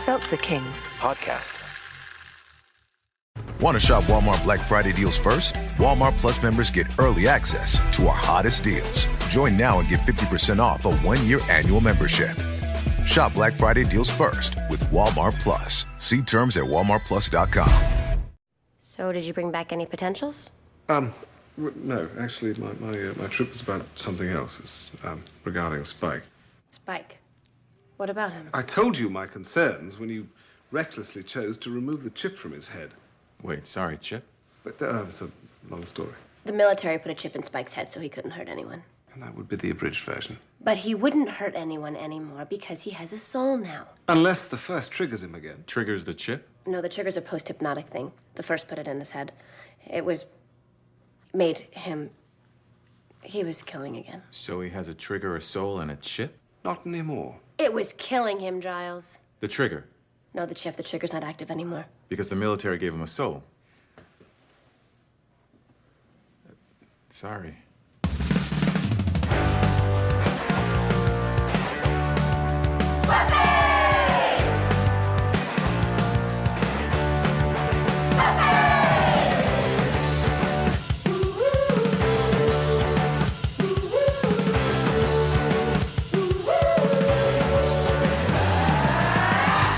Seltzer Kings podcasts. Want to shop Walmart Black Friday deals first? Walmart Plus members get early access to our hottest deals. Join now and get 50% off a one-year annual membership. Shop Black Friday deals first with Walmart Plus. See terms at walmartplus.com. So, did you bring back any potentials? No, actually, my trip was about something else. It's regarding Spike. Spike. What about him? I told you my concerns when you recklessly chose to remove the chip from his head. Wait, sorry, Chip? But it's a long story. The military put a chip in Spike's head so he couldn't hurt anyone. And that would be the abridged version. But he wouldn't hurt anyone anymore because he has a soul now. Unless the first triggers him again. Triggers the chip? No, the trigger's a post-hypnotic thing. The first put it in his head. It was... made him... he was killing again. So he has a trigger, a soul, and a chip? Not anymore. It was killing him, Giles. The trigger? No, the chip. The trigger's not active anymore. Because the military gave him a soul. Sorry.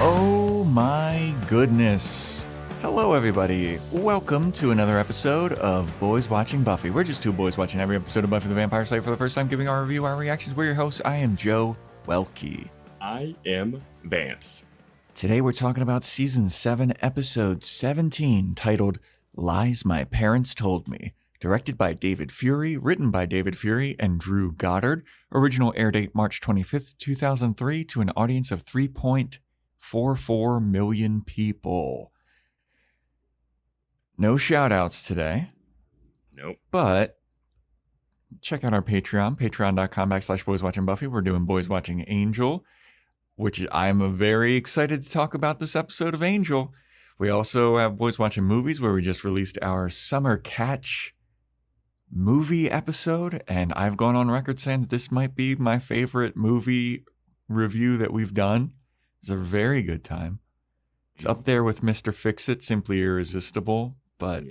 Oh my goodness. Hello everybody. Welcome to another episode of Boys Watching Buffy. We're just two boys watching every episode of Buffy the Vampire Slayer for the first time, giving our review, our reactions. We're your hosts. I am Joe Welke. I am Vance. Today we're talking about Season 7, Episode 17, titled Lies My Parents Told Me. Directed by David Fury, written by David Fury and Drew Goddard. Original air date March 25th, 2003 to an audience of 3.44 million people. No shout-outs today. Nope. But check out our Patreon, patreon.com/boyswatchingbuffy. We're doing Boys Watching Angel, which I'm very excited to talk about this episode of Angel. We also have Boys Watching Movies, where we just released our Summer Catch movie episode, and I've gone on record saying that this might be my favorite movie review that we've done. It's a very good time. It's up there with Mr. Fix-It, Simply Irresistible, but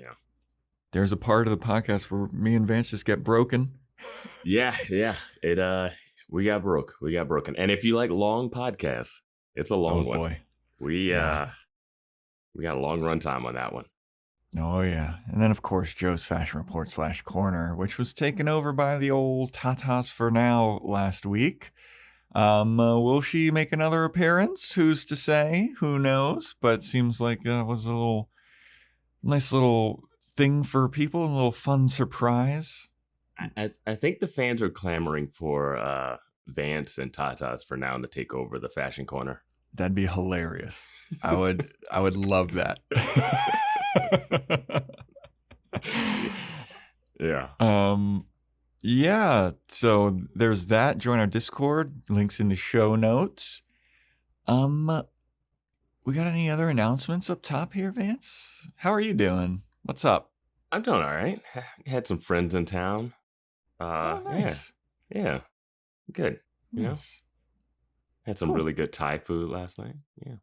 there's a part of the podcast where me and Vance just get broken. Yeah. We got broken. And if you like long podcasts, it's a long one. Boy. We got a long run time on that one. Oh, yeah. And then, of course, Joe's Fashion Report /Corner, which was taken over by the old Tatas for Now last week. Will she make another appearance? Who's to say? Who knows? But seems like it was a nice little thing for people, a little fun surprise. I think the fans are clamoring for Vance and Tatas for Now to take over the Fashion Corner. That'd be hilarious. I would love that. Yeah. Yeah, so there's that. Join our Discord. Links in the show notes. We got any other announcements up top here, Vance? How are you doing? What's up? I'm doing all right. Had some friends in town. Nice. Yeah. Good. You know? Nice. Had some Cool. really good Thai food last night. Yeah.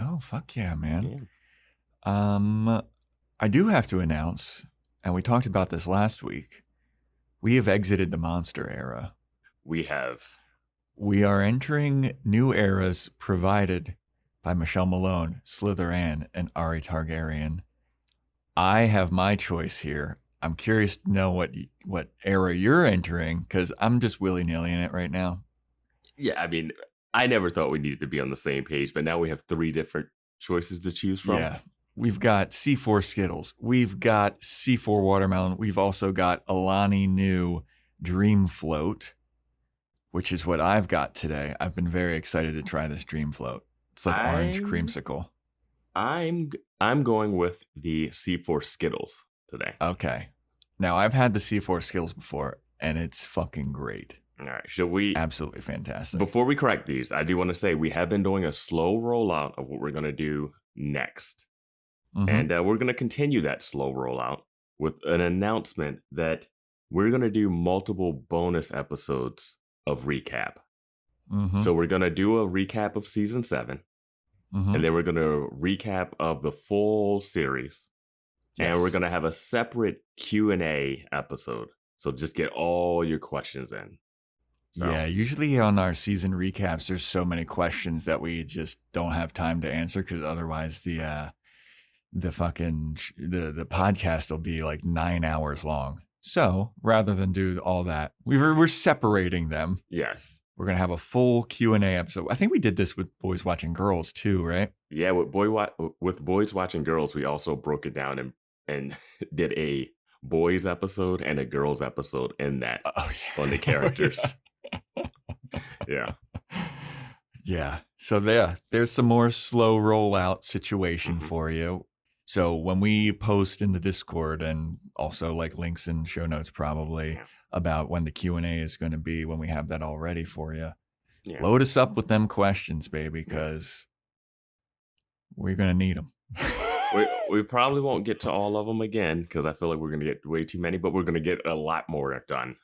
Oh, fuck yeah, man. Yeah. I do have to announce, and we talked about this last week, we have exited the monster era. We have. We are entering new eras provided by Michelle Malone, Slither Ann, and Ari Targaryen. I have my choice here. I'm curious to know what era you're entering, because I'm just willy-nilly in it right now. Yeah, I mean, I never thought we needed to be on the same page, but now we have 3 different choices to choose from. Yeah. We've got C4 Skittles. We've got C4 Watermelon. We've also got Alani new Dream Float, which is what I've got today. I've been very excited to try this Dream Float. It's like orange creamsicle. I'm going with the C4 Skittles today. Okay. Now, I've had the C4 Skittles before, and it's fucking great. All right. Should we? Absolutely fantastic. Before we crack these, I do want to say we have been doing a slow rollout of what we're going to do next. Mm-hmm. And we're going to continue that slow rollout with an announcement that we're going to do multiple bonus episodes of recap. Mm-hmm. So we're going to do a recap of season 7. and then we're going to recap of the full series. Yes. And we're going to have a separate Q&A episode. So just get all your questions in. So. Yeah, usually on our season recaps, there's so many questions that we just don't have time to answer because otherwise the podcast will be like 9 hours long. So rather than do all that, we're separating them. Yes. We're going to have a full Q&A episode. I think we did this with Boys Watching Girls too, right? Yeah, with Boys Watching Girls, we also broke it down and did a boys episode and a girls episode in that on the characters. Yeah. Yeah. So there's some more slow rollout situation for you. So when we post in the Discord and also like links and show notes probably about when the Q&A is going to be, when we have that all ready for you, load us up with them questions, baby, because we're going to need them. we probably won't get to all of them again because I feel like we're going to get way too many, but we're going to get a lot more done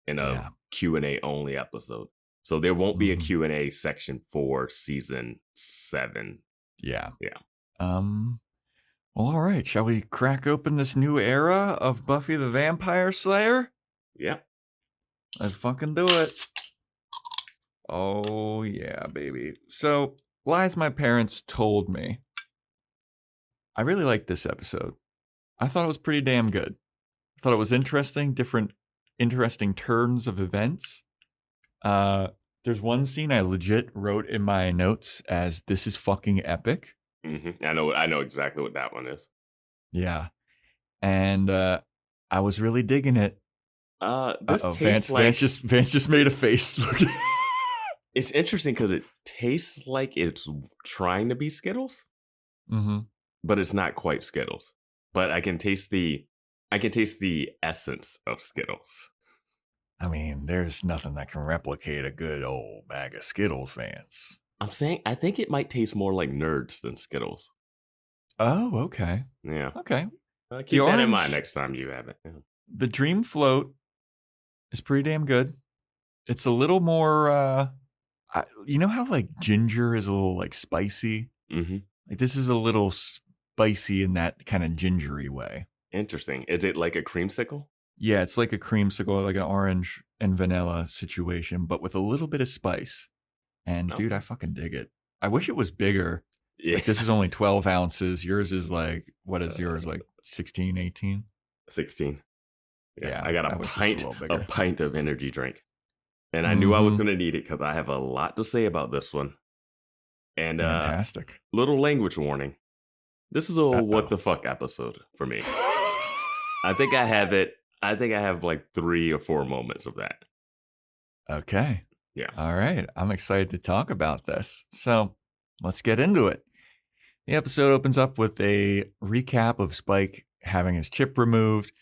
in a Q&A only episode. So there won't be a Q&A section for season 7. Yeah. Yeah. Well, all right. Shall we crack open this new era of Buffy the Vampire Slayer? Yeah. Let's fucking do it. Oh, yeah, baby. So, lies my parents told me. I really liked this episode. I thought it was pretty damn good. I thought it was interesting, interesting turns of events. There's one scene I legit wrote in my notes as "this is fucking epic." Mm-hmm. I know exactly what that one is. Yeah, and I was really digging it. This tastes like Vance just made a face. Look. It's interesting because it tastes like it's trying to be Skittles, but it's not quite Skittles. But I can taste the essence of Skittles. I mean, there's nothing that can replicate a good old bag of Skittles, Vance. I'm saying I think it might taste more like Nerds than Skittles. Oh, okay. Yeah. Okay. Keep that in mind next time you have it. Yeah. The Dream Float is pretty damn good. It's a little more, you know how like ginger is a little like spicy? Mm-hmm. Like this is a little spicy in that kind of gingery way. Interesting. Is it like a creamsicle? Yeah, it's like a creamsicle, like an orange and vanilla situation, but with a little bit of spice. And dude, I fucking dig it. I wish it was bigger. Yeah. Like, this is only 12 ounces. Yours is like, what is yours? Like 16, 18? 16. Yeah, I got a pint of energy drink. And I knew I was going to need it because I have a lot to say about this one. And fantastic. Little language warning. This is a what the fuck episode for me. I think I have like 3 or 4 moments of that. Okay. Yeah. All right. I'm excited to talk about this. So let's get into it. The episode opens up with a recap of Spike having his chip removed,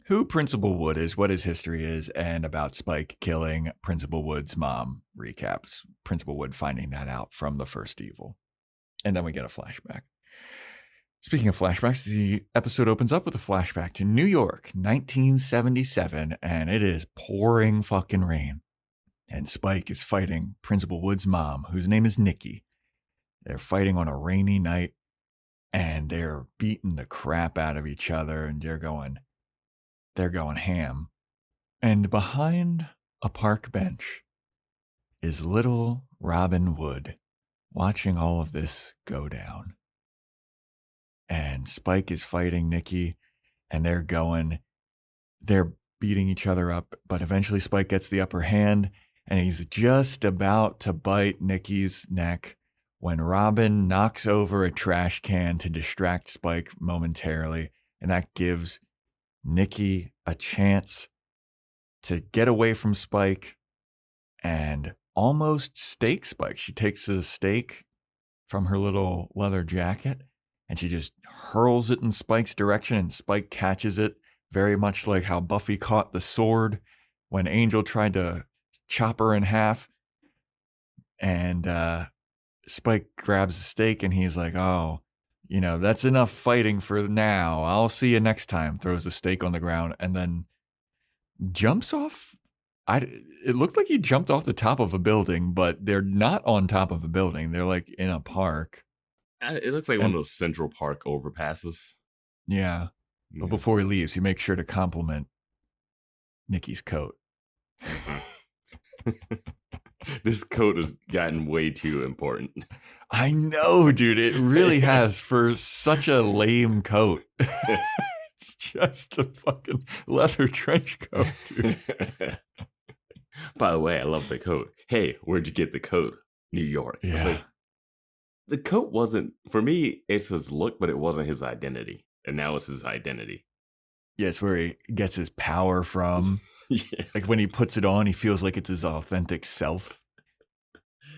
who Principal Wood is, what his history is, and about Spike killing Principal Wood's mom. Recaps Principal Wood finding that out from the first evil. And then we get a flashback. Speaking of flashbacks, the episode opens up with a flashback to New York, 1977, and it is pouring fucking rain. And Spike is fighting Principal Wood's mom, whose name is Nikki. They're fighting on a rainy night, and they're beating the crap out of each other, and they're going ham. And behind a park bench is little Robin Wood, watching all of this go down. And Spike is fighting Nikki, and they're beating each other up, but eventually Spike gets the upper hand, and he's just about to bite Nikki's neck when Robin knocks over a trash can to distract Spike momentarily, and that gives Nikki a chance to get away from Spike and almost stake Spike. She takes a stake from her little leather jacket, and she just hurls it in Spike's direction, and Spike catches it, very much like how Buffy caught the sword when Angel tried to chop her in half. And Spike grabs the stake, and he's like, oh, that's enough fighting for now. I'll see you next time. Throws the stake on the ground, and then jumps off. It looked like he jumped off the top of a building, but they're not on top of a building. They're like in a park. It looks like one of those Central Park overpasses. Yeah. But before he leaves, he makes sure to compliment Nikki's coat. This coat has gotten way too important. I know, dude. It really has for such a lame coat. It's just the fucking leather trench coat, dude. By the way, I love the coat. Hey, where'd you get the coat? New York. Yeah. It's like, the coat wasn't, for me, it's his look, but it wasn't his identity. And now it's his identity. Yeah, it's where he gets his power from. Yeah. Like when he puts it on, he feels like it's his authentic self.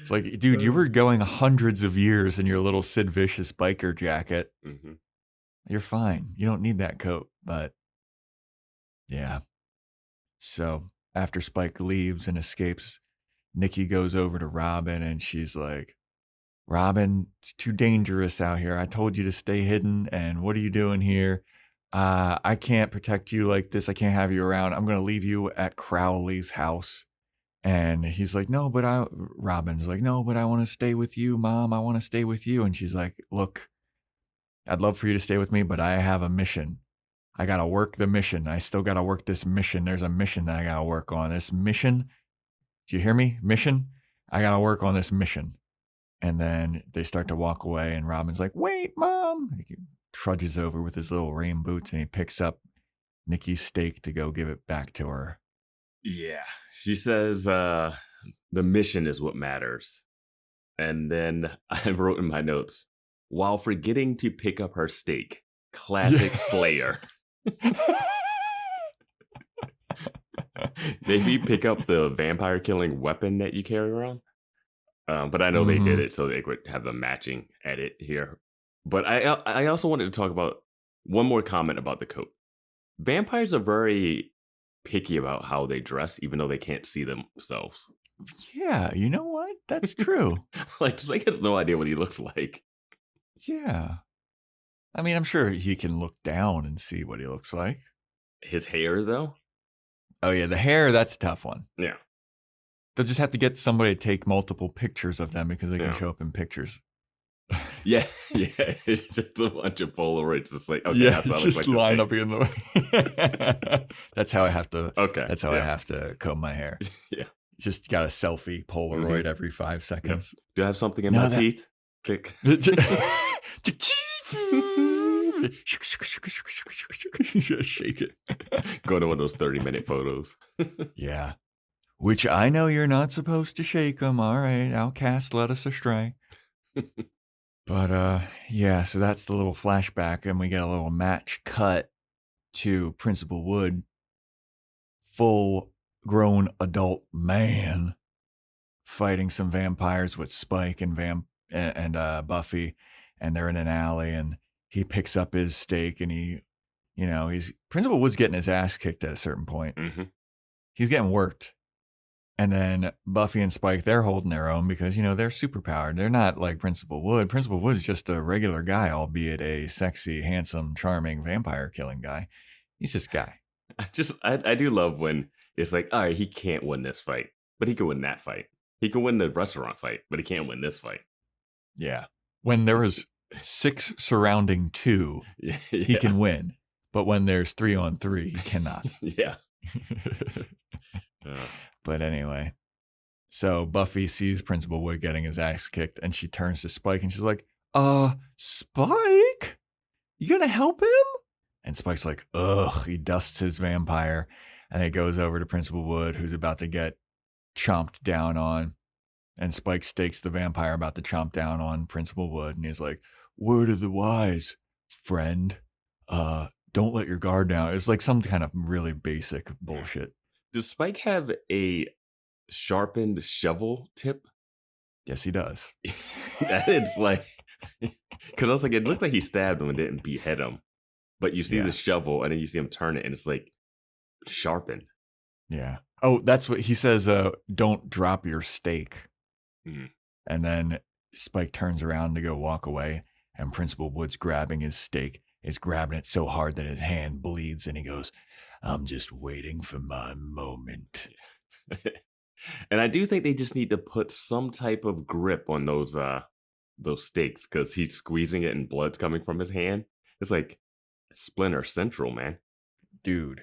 It's like, dude, you were going hundreds of years in your little Sid Vicious biker jacket. Mm-hmm. You're fine. You don't need that coat. But yeah. So after Spike leaves and escapes, Nikki goes over to Robin and she's like, Robin, it's too dangerous out here. I told you to stay hidden. And what are you doing here? I can't protect you like this. I can't have you around. I'm going to leave you at Crowley's house. And he's like, Robin's like, no, but I want to stay with you, Mom. I want to stay with you. And she's like, look, I'd love for you to stay with me, but I have a mission. I got to work the mission. I still got to work this mission. There's a mission that I got to work on. This mission. Do you hear me? Mission. I got to work on this mission. And then they start to walk away and Robin's like, wait, Mom. He trudges over with his little rain boots and he picks up Nikki's steak to go give it back to her. Yeah. She says the mission is what matters. And then I wrote in my notes, while forgetting to pick up her steak. Classic Slayer. Maybe pick up the vampire killing weapon that you carry around. But I know they did it so they could have a matching edit here. But I also wanted to talk about one more comment about the coat. Vampires are very picky about how they dress, even though they can't see themselves. Yeah, you know what? That's true. Like, Spike has no idea what he looks like. Yeah. I mean, I'm sure he can look down and see what he looks like. His hair, though? Oh, yeah, the hair, that's a tough one. Yeah. They'll just have to get somebody to take multiple pictures of them because they can show up in pictures. Yeah. It's just a bunch of Polaroids. It's like, okay, yeah, that's how just like line up in the way. That's how I have to. Okay. That's how I have to comb my hair. Yeah. Just got a selfie Polaroid every 5 seconds. Yep. Do I have something in my teeth? Click. Just shake it. Go to one of those 30-minute photos. Yeah. Which I know you're not supposed to shake them. All right. Outcast led us astray. But yeah, so that's the little flashback, and we get a little match cut to Principal Wood, full-grown adult man, fighting some vampires with Spike and Buffy, and they're in an alley, and he picks up his steak, and he's Principal Wood's getting his ass kicked at a certain point. Mm-hmm. He's getting worked. And then Buffy and Spike, they're holding their own because, they're superpowered. They're not like Principal Wood. Principal Wood's just a regular guy, albeit a sexy, handsome, charming vampire killing guy. He's just a guy. I do love when it's like, all right, he can't win this fight, but he can win that fight. He can win the restaurant fight, but he can't win this fight. Yeah. When there was 6 surrounding 2, he can win. But when there's 3-on-3, he cannot. Yeah. But anyway, so Buffy sees Principal Wood getting his ass kicked, and she turns to Spike, and she's like, Spike? You gonna help him? And Spike's like, ugh. He dusts his vampire, and it goes over to Principal Wood, who's about to get chomped down on. And Spike stakes the vampire about to chomp down on Principal Wood, and he's like, word of the wise, friend. Don't let your guard down. It's like some kind of really basic bullshit. Does Spike have a sharpened shovel tip? Yes, he does. It's like, because I was like, it looked like he stabbed him and didn't behead him. But you see the shovel and then you see him turn it and it's like sharpened. Yeah. Oh, that's what he says. Don't drop your steak. Mm-hmm. And then Spike turns around to go walk away, and Principal Wood's grabbing his steak. He's grabbing it so hard that his hand bleeds, and he goes, I'm just waiting for my moment. And I do think they just need to put some type of grip on those those steaks because he's squeezing it and blood's coming from his hand. It's like Splinter Central, man. Dude.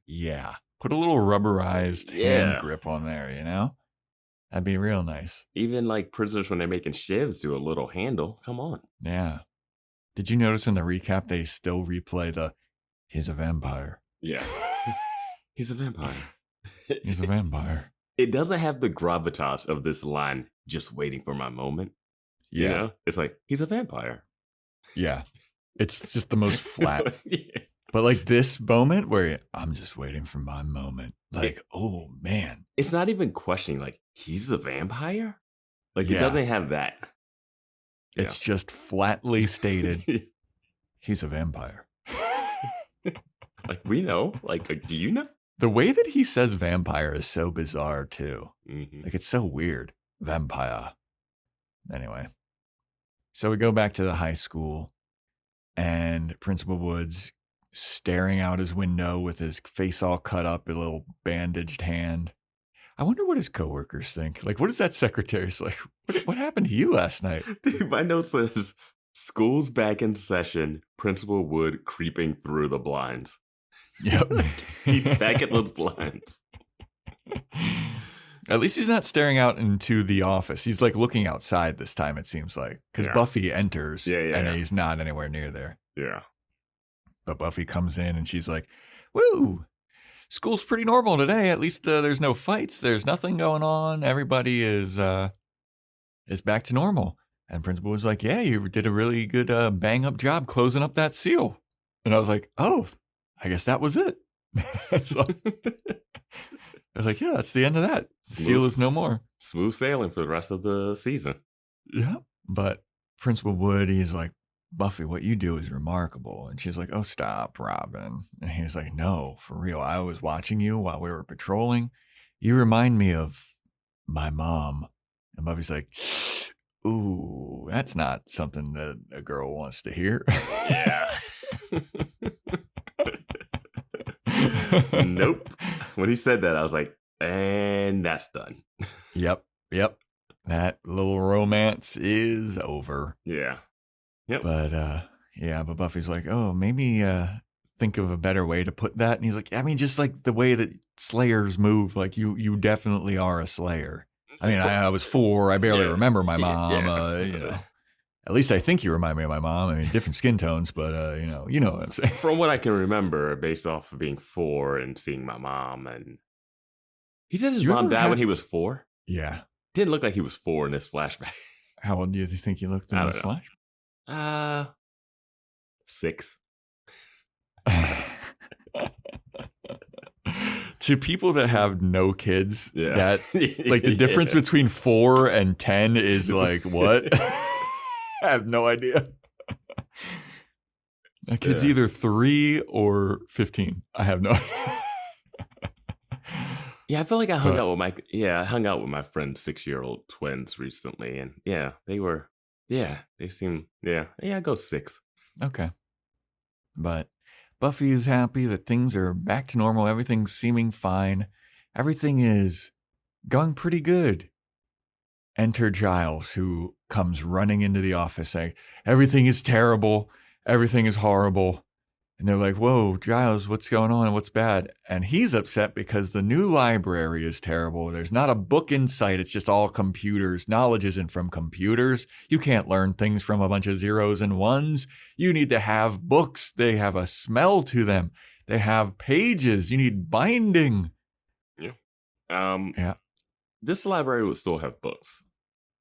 Yeah. Put a little rubberized hand grip on there, you know? That'd be real nice. Even like prisoners when they're making shivs do a little handle. Come on. Yeah. Did you notice in the recap they still replay he's a vampire? Yeah. He's a vampire. He's a vampire. It doesn't have the gravitas of this line, just waiting for my moment. Yeah. You know? It's like, he's a vampire. Yeah. It's just the most flat. Yeah. But like this moment where I'm just waiting for my moment. Like, oh man. It's not even questioning, like, he's a vampire? Like, it doesn't have that. It's just flatly stated, he's a vampire. Like, we know. Like, do you know? The way that he says vampire is so bizarre, too. Mm-hmm. Like, it's so weird. Vampire. Anyway. So we go back to the high school, and Principal Wood's staring out his window with his face all cut up, a little bandaged hand. I wonder what his coworkers think. Like, what is that secretary's like? What happened to you last night? Dude, my note says, school's back in session, Principal Wood creeping through the blinds. Yep. He's back at those blinds. At least he's not staring out into the office. He's like looking outside this time, it seems like. Because Buffy enters and he's not anywhere near there. Yeah. But Buffy comes in and she's like, woo, school's pretty normal today. At least there's no fights. There's nothing going on. Everybody is back to normal. And Principal was like, yeah, you did a really good bang up job closing up that seal. And I was like, oh, I guess that was it. So, I was like, yeah, that's the end of that. Seal is no more. Smooth sailing for the rest of the season. Yeah. But Principal Wood, he's like, Buffy, what you do is remarkable. And she's like, oh, stop, Robin. And he's like, no, for real. I was watching you while we were patrolling. You remind me of my mom. And Buffy's like, ooh, that's not something that a girl wants to hear. Yeah. Nope. When he said that, I was like, and that's done. Yep. That little romance is over. Yeah. Yep. But Buffy's like, oh, maybe think of a better way to put that. And he's like, I mean, just like the way that Slayers move, like you definitely are a Slayer. I mean, I was 4. I barely remember my mom. You know, at least I think you remind me of my mom. I mean, different skin tones, but you know what I'm saying. From what I can remember, based off of being 4 and seeing my mom, and he said his mom died when he was 4. Yeah, didn't look like he was 4 in this flashback. How old do you think he looked in this flash? 6. To people that have no kids, that like the difference between 4 and 10 is like what? I have no idea. A kid's either 3 or 15. I have no idea. Yeah, I feel like I hung out with my friend's 6-year-old twins recently, and they seem I go 6. Okay. But Buffy is happy that things are back to normal. Everything's seeming fine. Everything is going pretty good. Enter Giles, who comes running into the office saying, everything is terrible. Everything is horrible. And they're like, whoa, Giles, what's going on? What's bad? And he's upset because the new library is terrible. There's not a book in sight. It's just all computers. Knowledge isn't from computers. You can't learn things from a bunch of zeros and ones. You need to have books. They have a smell to them. They have pages. You need binding. Yeah. This library would still have books.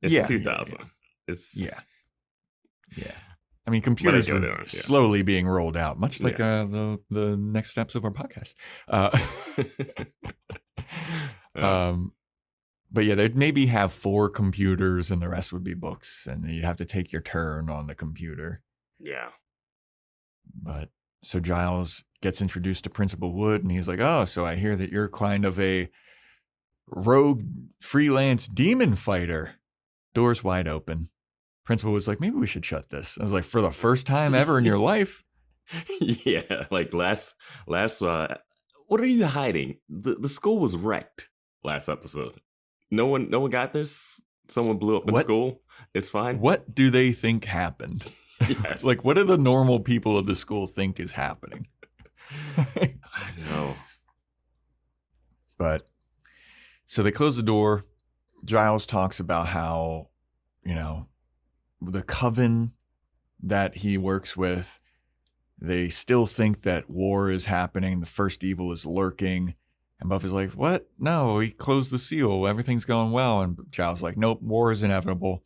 It's 2000. Yeah. I mean, computers are slowly being rolled out, much like the next steps of our podcast. But yeah, they'd maybe have 4 computers and the rest would be books, and you'd have to take your turn on the computer. Yeah. But so Giles gets introduced to Principal Wood, and he's like, oh, so I hear that you're kind of a rogue freelance demon fighter. Doors wide open. Principal was like, maybe we should shut this. I was like, for the first time ever in your life? Yeah, like last what are you hiding? The school was wrecked last episode. No one got this? Someone blew up in school. It's fine. What do they think happened? Yes. Like, what do the normal people of the school think is happening? I know. But so they close the door. Giles talks about how, the coven that he works with, they still think that war is happening. The first evil is lurking. And Buffy's like, what? No, he closed the seal. Everything's going well. And Giles is like, nope, war is inevitable.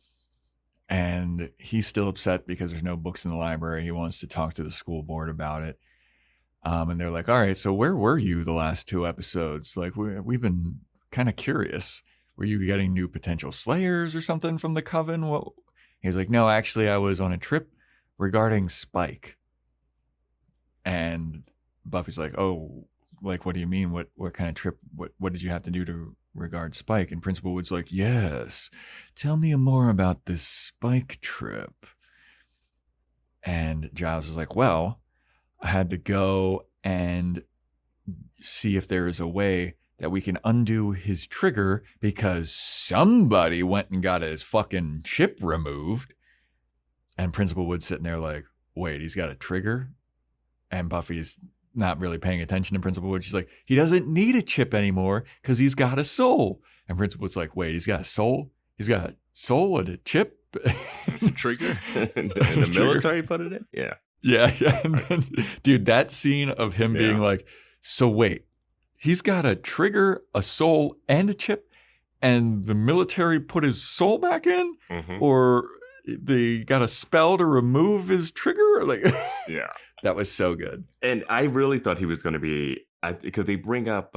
And he's still upset because there's no books in the library. He wants to talk to the school board about it. And they're like, all right, so where were you the last 2 episodes? Like, we've been kind of curious. Were you getting new potential slayers or something from the coven? What? He's like, no, actually, I was on a trip regarding Spike. And Buffy's like, oh, like, what do you mean? What kind of trip? What did you have to do to regard Spike? And Principal Wood's like, yes, tell me more about this Spike trip. And Giles is like, well, I had to go and see if there is a way that we can undo his trigger because somebody went and got his fucking chip removed. And Principal Wood's sitting there like, wait, he's got a trigger? And Buffy's not really paying attention to Principal Wood. She's like, he doesn't need a chip anymore because he's got a soul. And Principal Wood's like, wait, he's got a soul? He's got a soul and a chip? Trigger? And the military put it in? Yeah. Yeah. And then, dude, that scene of him being like, so wait, he's got a trigger, a soul, and a chip, and the military put his soul back in? Mm-hmm. Or they got a spell to remove his trigger? Like, yeah. That was so good. And I really thought he was going to be, because they do bring up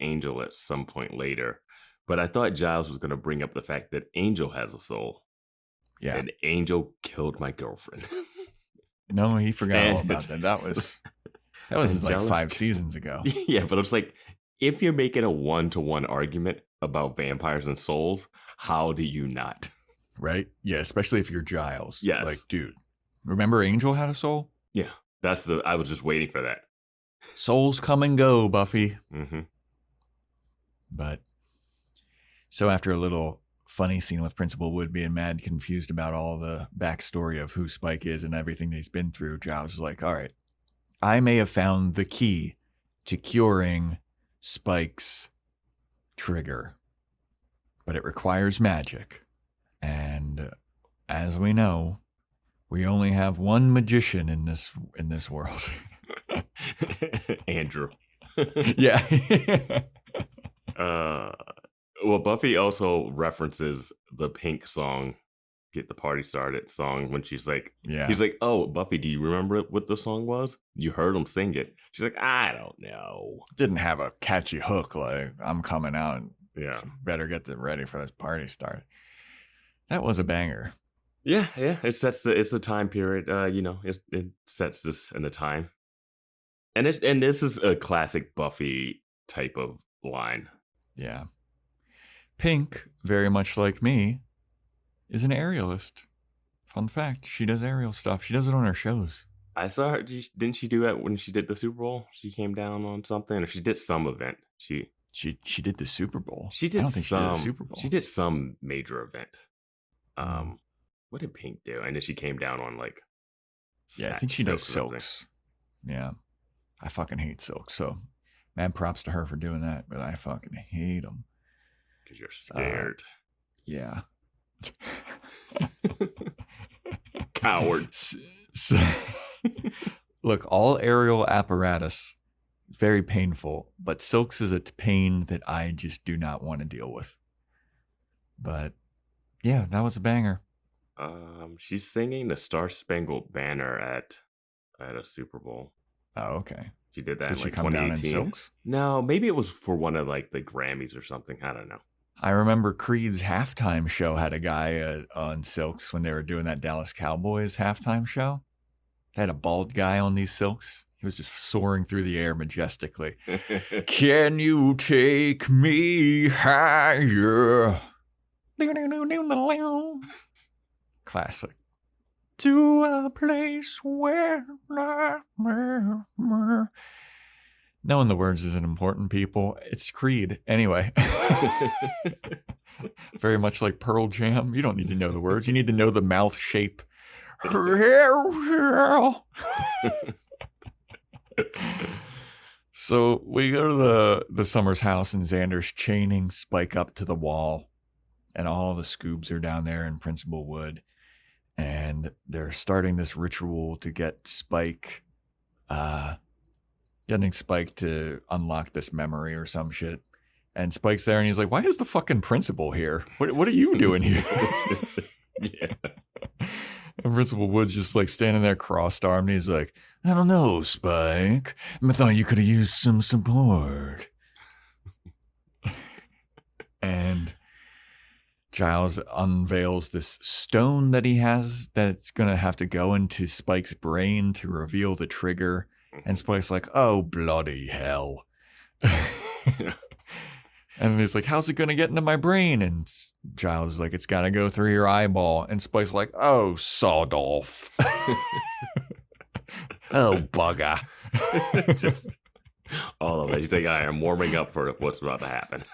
Angel at some point later, but I thought Giles was going to bring up the fact that Angel has a soul. Yeah. And Angel killed my girlfriend. No, he forgot all about that. That was like 5 seasons ago. Yeah, but it's like, if you're making a one-to-one argument about vampires and souls, how do you not? Right? Yeah, especially if you're Giles. Yes. Like, dude, remember Angel had a soul? Yeah, I was just waiting for that. Souls come and go, Buffy. Mm-hmm. But, so after a little funny scene with Principal Wood being mad, confused about all the backstory of who Spike is and everything that he's been through, Giles is like, all right, I may have found the key to curing Spike's trigger, but it requires magic. And as we know, we only have one magician in this world. Andrew. Yeah. Well, Buffy also references the Pink song, Get the Party Started song, when she's like, he's like, oh, Buffy, do you remember what the song was? You heard him sing it. She's like, I don't know. Didn't have a catchy hook like, I'm coming out and so better get ready for this party started. That was a banger. Yeah. It's the time period. It sets this in the time, and this is a classic Buffy type of line. Yeah. Pink, very much like me, is an aerialist. Fun fact: she does aerial stuff. She does it on her shows. I saw her. Didn't she do it when she did the Super Bowl? She came down on something, or she did some event. She did the Super Bowl. She did. I don't think she did the Super Bowl. She did some major event. What did Pink do? And then she came down on like. Yeah, I think she does Silks. Yeah, I fucking hate Silks. So, mad props to her for doing that, but I fucking hate them. Because you're scared. Yeah. Coward. So, look, all aerial apparatus, very painful, but Silks is a pain that I just do not want to deal with. But yeah, that was a banger. She's singing the Star Spangled Banner at a Super Bowl. Oh, okay. She did that Did in she like come 2018. down in Silks? No, maybe it was for one of like the Grammys or something. I don't know. I remember Creed's halftime show had a guy on Silks when they were doing that Dallas Cowboys halftime show. They had a bald guy on these Silks. He was just soaring through the air majestically. Can you take me higher? Classic. To a place where... Knowing the words isn't important, people. It's Creed. Anyway. Very much like Pearl Jam. You don't need to know the words. You need to know the mouth shape. So we go to the Summers house, and Xander's chaining Spike up to the wall. And all the Scoobs are down there in Principal Wood. And they're starting this ritual to get Spike... getting Spike to unlock this memory or some shit. And Spike's there and he's like, why is the fucking principal here? What are you doing here? Yeah. And Principal Wood's just like standing there crossed-armed. He's like, I don't know, Spike. I thought you could have used some support. And Giles unveils this stone that he has that's going to have to go into Spike's brain to reveal the trigger. And Spike's like, oh, bloody hell. And he's like, how's it going to get into my brain? And Giles is like, it's got to go through your eyeball. And Spike's like, oh, sod off. Oh, bugger. Just all of it. You think I am warming up for what's about to happen.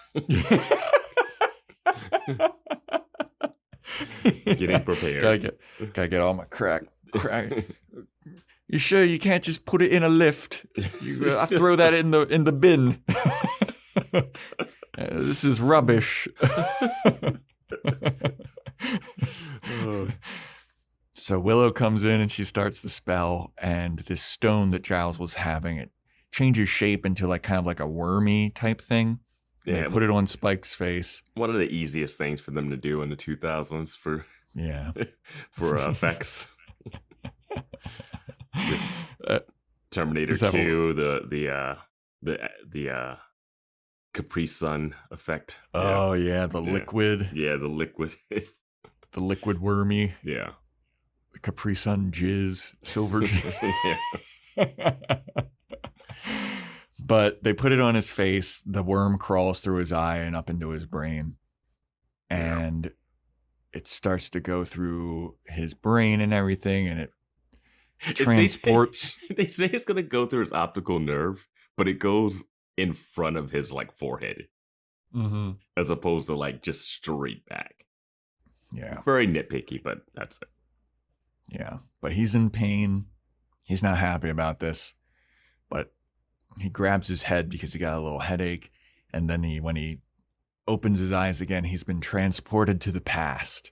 Getting prepared. Gotta get all my crack. You sure you can't just put it in a lift? I throw that in the bin. This is rubbish. So Willow comes in and she starts the spell, and this stone that Giles was having, it changes shape into like kind of like a wormy type thing. Yeah, they put it on Spike's face. One of the easiest things for them to do in the 2000s for effects. Just Terminator 2, the Capri Sun effect. Oh yeah, the liquid. Yeah, the liquid. The liquid wormy. Yeah. The Capri Sun jizz, silver jizz. Yeah. But they put it on his face. The worm crawls through his eye and up into his brain. And it starts to go through his brain and everything, and it transports. They say it's going to go through his optical nerve, but it goes in front of his like forehead. Mm-hmm. As opposed to like just straight back. Yeah. Very nitpicky, but that's it. Yeah. But he's in pain. He's not happy about this. But he grabs his head because he got a little headache. And then when he opens his eyes again, he's been transported to the past.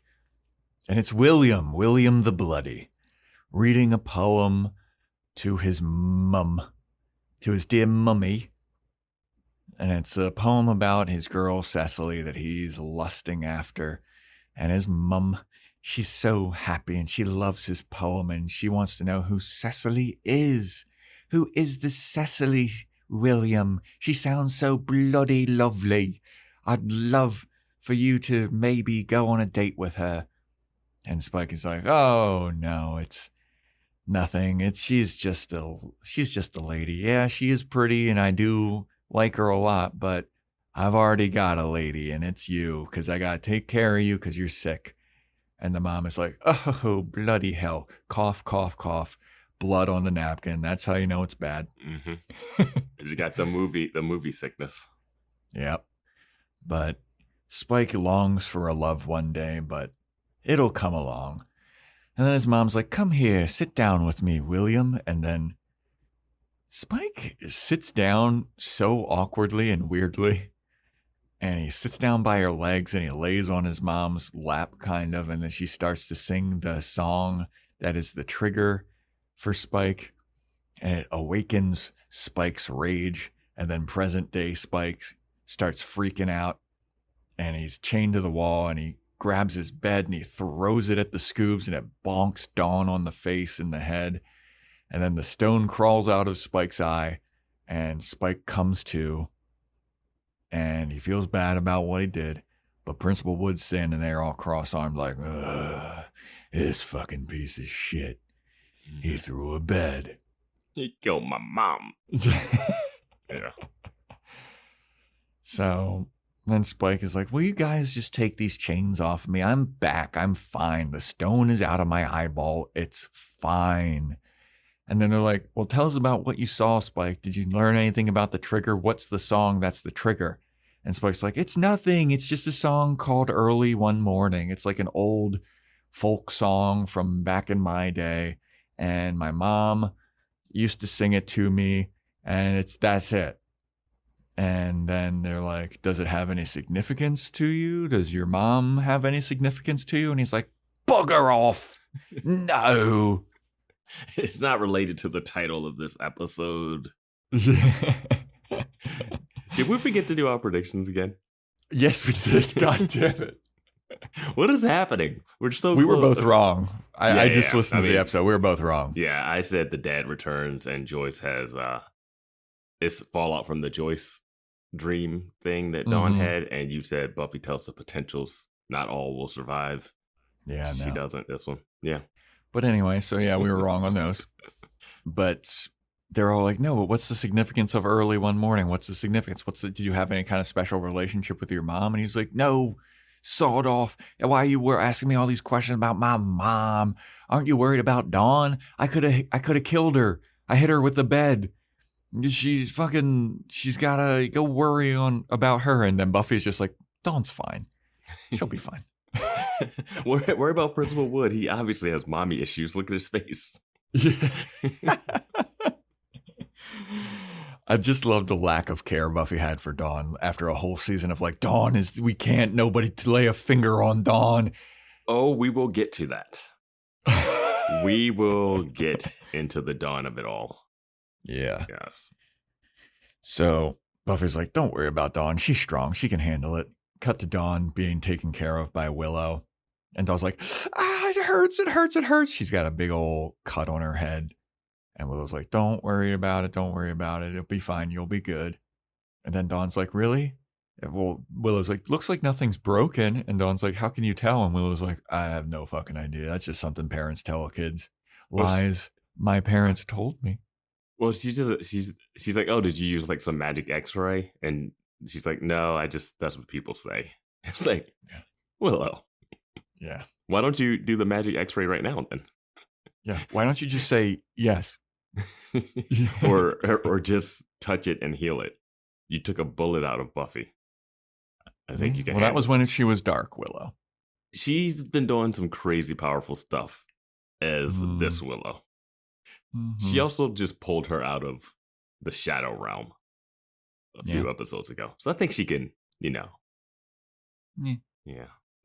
And it's William the Bloody, reading a poem to his dear mummy. And it's a poem about his girl, Cecily, that he's lusting after. And his mum, she's so happy and she loves his poem and she wants to know who Cecily is. Who is this Cecily, William? She sounds so bloody lovely. I'd love for you to maybe go on a date with her. And Spike is like, oh, no, it's nothing. She's just a lady. Yeah, she is pretty and I do like her a lot, but I've already got a lady and it's you because I got to take care of you because you're sick. And the mom is like, oh, bloody hell. Cough, cough, cough. Blood on the napkin. That's how you know it's bad. Mm-hmm. You got the movie sickness. Yep. But Spike longs for a love one day, but it'll come along. And then his mom's like, come here, sit down with me, William. And then Spike sits down so awkwardly and weirdly. And he sits down by her legs and he lays on his mom's lap, kind of. And then she starts to sing the song that is the trigger for Spike. And it awakens Spike's rage. And then present day Spike starts freaking out. And he's chained to the wall and he grabs his bed and he throws it at the Scoobs and it bonks Dawn on the face and the head. And then the stone crawls out of Spike's eye and Spike comes to. And he feels bad about what he did. But Principal Wood's standing there all cross-armed like, ugh, this fucking piece of shit. He threw a bed. He killed my mom. Yeah. So then Spike is like, will you guys just take these chains off of me? I'm back. I'm fine. The stone is out of my eyeball. It's fine. And then they're like, well, tell us about what you saw, Spike. Did you learn anything about the trigger? What's the song that's the trigger? And Spike's like, it's nothing. It's just a song called Early One Morning. It's like an old folk song from back in my day. And my mom used to sing it to me. And that's it. And then they're like, does it have any significance to you? Does your mom have any significance to you? And he's like, bugger off. No. It's not related to the title of this episode. Did we forget to do our predictions again? Yes, we did. God damn it. What is happening? We were both wrong. I just listened to the episode. We were both wrong. Yeah, I said the dad returns and Joyce has it's fallout from the Joyce dream thing that Dawn had, and you said Buffy tells the potentials not all will survive. Yeah, she doesn't this one. Yeah. But anyway, so yeah, we were wrong on those. But they're all like, no, but what's the significance of Early One Morning? What's the significance? Did you have any kind of special relationship with your mom? And he's like, no, sawed off. Why you were asking me all these questions about my mom? Aren't you worried about Dawn? I could have killed her. I hit her with the bed. She's gotta go worry about her. And then Buffy's just like, Dawn's fine. She'll be fine. Worry about Principal Wood. He obviously has mommy issues. Look at his face. Yeah. I just love the lack of care Buffy had for Dawn after a whole season of like, we can't nobody to lay a finger on Dawn. Oh, we will get to that. We will get into the dawn of it all. Yeah. Yes. So Buffy's like, don't worry about Dawn. She's strong. She can handle it. Cut to Dawn being taken care of by Willow. And Dawn's like, it hurts, it hurts, it hurts. She's got a big old cut on her head. And Willow's like, don't worry about it. Don't worry about it. It'll be fine. You'll be good. And then Dawn's like, really? Well, Willow's like, looks like nothing's broken. And Dawn's like, how can you tell? And Willow's like, I have no fucking idea. That's just something parents tell kids. Lies my parents told me. Well, she's like, oh, did you use like some magic x-ray? And she's like, no, that's what people say. It's like, Willow. Yeah. Why don't you do the magic x-ray right now then? Yeah. Why don't you just say yes? or just touch it and heal it. You took a bullet out of Buffy. I think you can. Well, that was when she was dark, Willow. She's been doing some crazy powerful stuff as this Willow. Mm-hmm. She also just pulled her out of the shadow realm a few episodes ago. So I think she can, Yeah.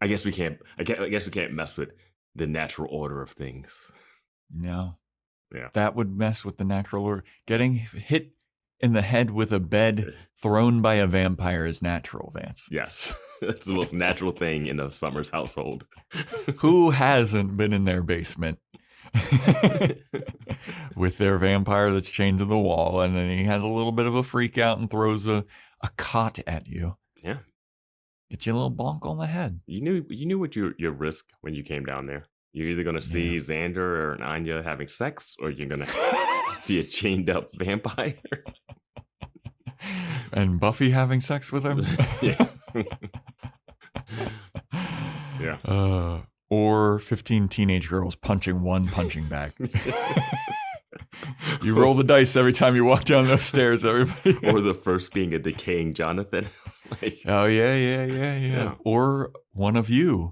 I guess we can't mess with the natural order of things. No. Yeah. That would mess with the natural order. Getting hit in the head with a bed thrown by a vampire is natural, Vance. Yes. That's the most natural thing in a Summers household. Who hasn't been in their basement with their vampire that's chained to the wall, and then he has a little bit of a freak out and throws a cot at you? Yeah. Get you a little bonk on the head. You knew what your risk when you came down there. You're either going to see Xander or Anya having sex, or you're going to see a chained up vampire. And Buffy having sex with him? Yeah. Yeah. Or 15 teenage girls punching one punching bag. You roll the dice every time you walk down those stairs, everybody. Or the first being a decaying Jonathan. Oh, yeah. Or one of you.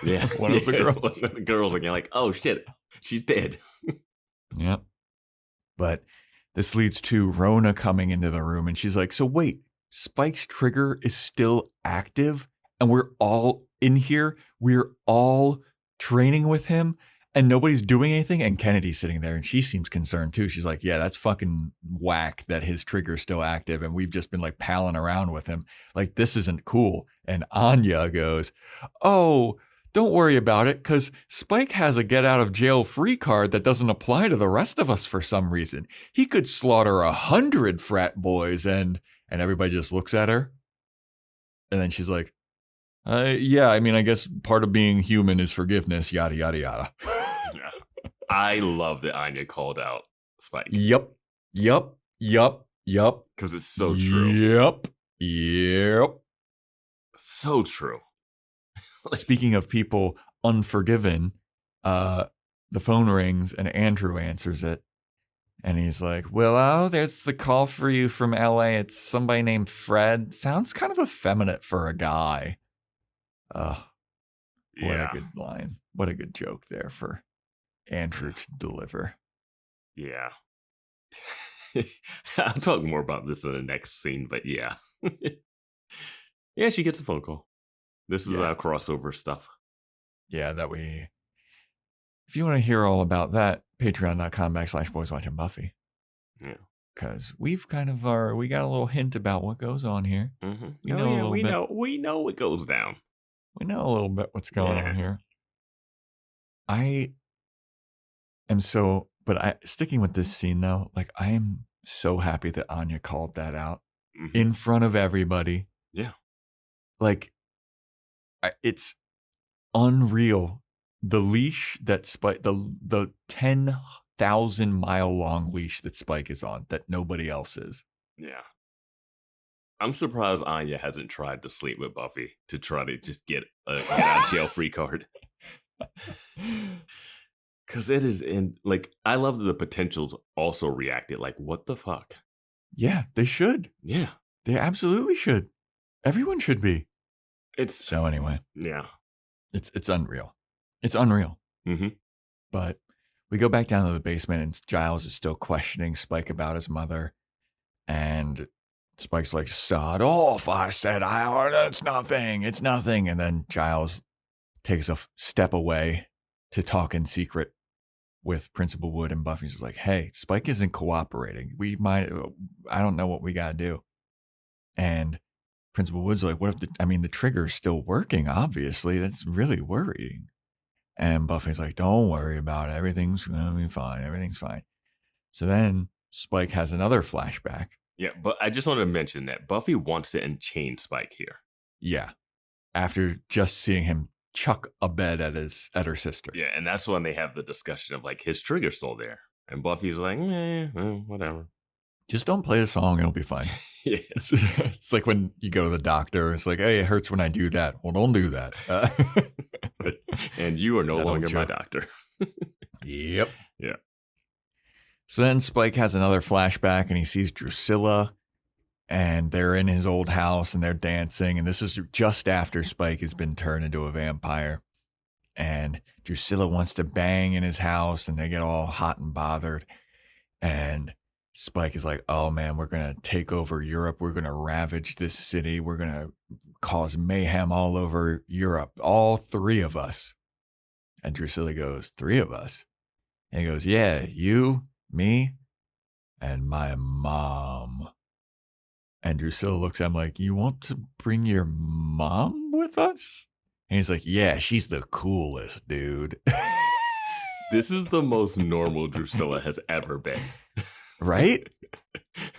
Yeah. One of the girls. One of the girls, and you're like, oh, shit, she's dead. Yep. But this leads to Rona coming into the room, and she's like, so wait, Spike's trigger is still active, and we're all in here? We're all training with him, and nobody's doing anything? And Kennedy's sitting there, and she seems concerned, too. She's like, yeah, that's fucking whack that his trigger's still active, and we've just been, like, palling around with him. Like, this isn't cool. And Anya goes, oh, don't worry about it, because Spike has a get-out-of-jail-free card that doesn't apply to the rest of us for some reason. He could slaughter 100 frat boys, and everybody just looks at her. And then she's like, yeah, I mean, I guess part of being human is forgiveness, yada, yada, yada. I love that Anya called out Spike. Yep. Because it's so true. Yep. So true. Speaking of people unforgiven, the phone rings and Andrew answers it. And he's like, Willow, there's a call for you from LA. It's somebody named Fred. Sounds kind of effeminate for a guy. What a good line. What a good joke there for Andrew to deliver. Yeah. I'll talk more about this in the next scene, but yeah. Yeah, she gets a phone call. This is our crossover stuff. Yeah, if you want to hear all about that, patreon.com/Boys Watching Buffy. Yeah. Because we've we got a little hint about what goes on here. Mm-hmm. We know a little bit. We know what goes down. We know a little bit what's going on here. Sticking with this scene though, like I am so happy that Anya called that out in front of everybody. Yeah. Like, it's unreal. The leash that Spike, the 10,000 mile long leash that Spike is on, that nobody else is. Yeah. I'm surprised Anya hasn't tried to sleep with Buffy to try to just get a get out of jail free card. Because it is I love that the potentials also reacted like, what the fuck? Yeah, they should. Yeah. They absolutely should. Everyone should be. So anyway. Yeah. It's unreal. It's unreal. Mm-hmm. But we go back down to the basement and Giles is still questioning Spike about his mother. And Spike's like, sod off. I said, it's nothing. It's nothing. And then Giles takes a step away to talk in secret with Principal Wood, and Buffy's just like, hey, Spike isn't cooperating. I don't know what we got to do. And Principal Wood's like, what if the trigger's still working, obviously. That's really worrying. And Buffy's like, don't worry about it. Everything's going to be fine. Everything's fine. So then Spike has another flashback. Yeah, but I just wanted to mention that Buffy wants to enchain Spike here. Yeah. After just seeing him chuck a bed at her sister. Yeah, and that's when they have the discussion of like, his trigger's still there. And Buffy's like, whatever. Just don't play the song, it'll be fine. Yeah. It's like when you go to the doctor, it's like, hey, it hurts when I do that. Well, don't do that. And you are no longer my doctor. Yep. Yeah. So then Spike has another flashback and he sees Drusilla and they're in his old house and they're dancing. And this is just after Spike has been turned into a vampire. And Drusilla wants to bang in his house and they get all hot and bothered. And Spike is like, oh man, we're going to take over Europe. We're going to ravage this city. We're going to cause mayhem all over Europe. All three of us. And Drusilla goes, 3 of us? And he goes, yeah, you, me, and my mom. And Drusilla looks at him like, you want to bring your mom with us? And he's like, yeah, she's the coolest, dude. This is the most normal Drusilla has ever been. Right?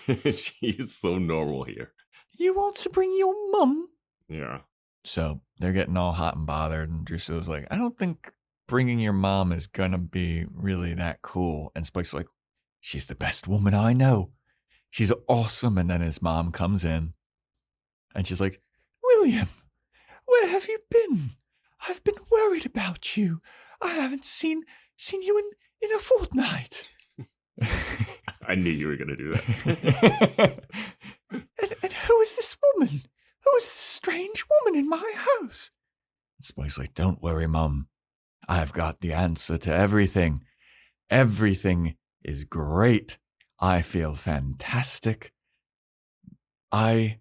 She's so normal here. You want to bring your mom? Yeah. So they're getting all hot and bothered. And Drusilla's like, I don't think bringing your mom is going to be really that cool. And Spike's like, she's the best woman I know. She's awesome. And then his mom comes in and she's like, William, where have you been? I've been worried about you. I haven't seen you in a fortnight. I knew you were going to do that. and who is this woman? Who is this strange woman in my house? And Spike's like, don't worry, Mum. I've got the answer to everything. Everything is great. I feel fantastic. I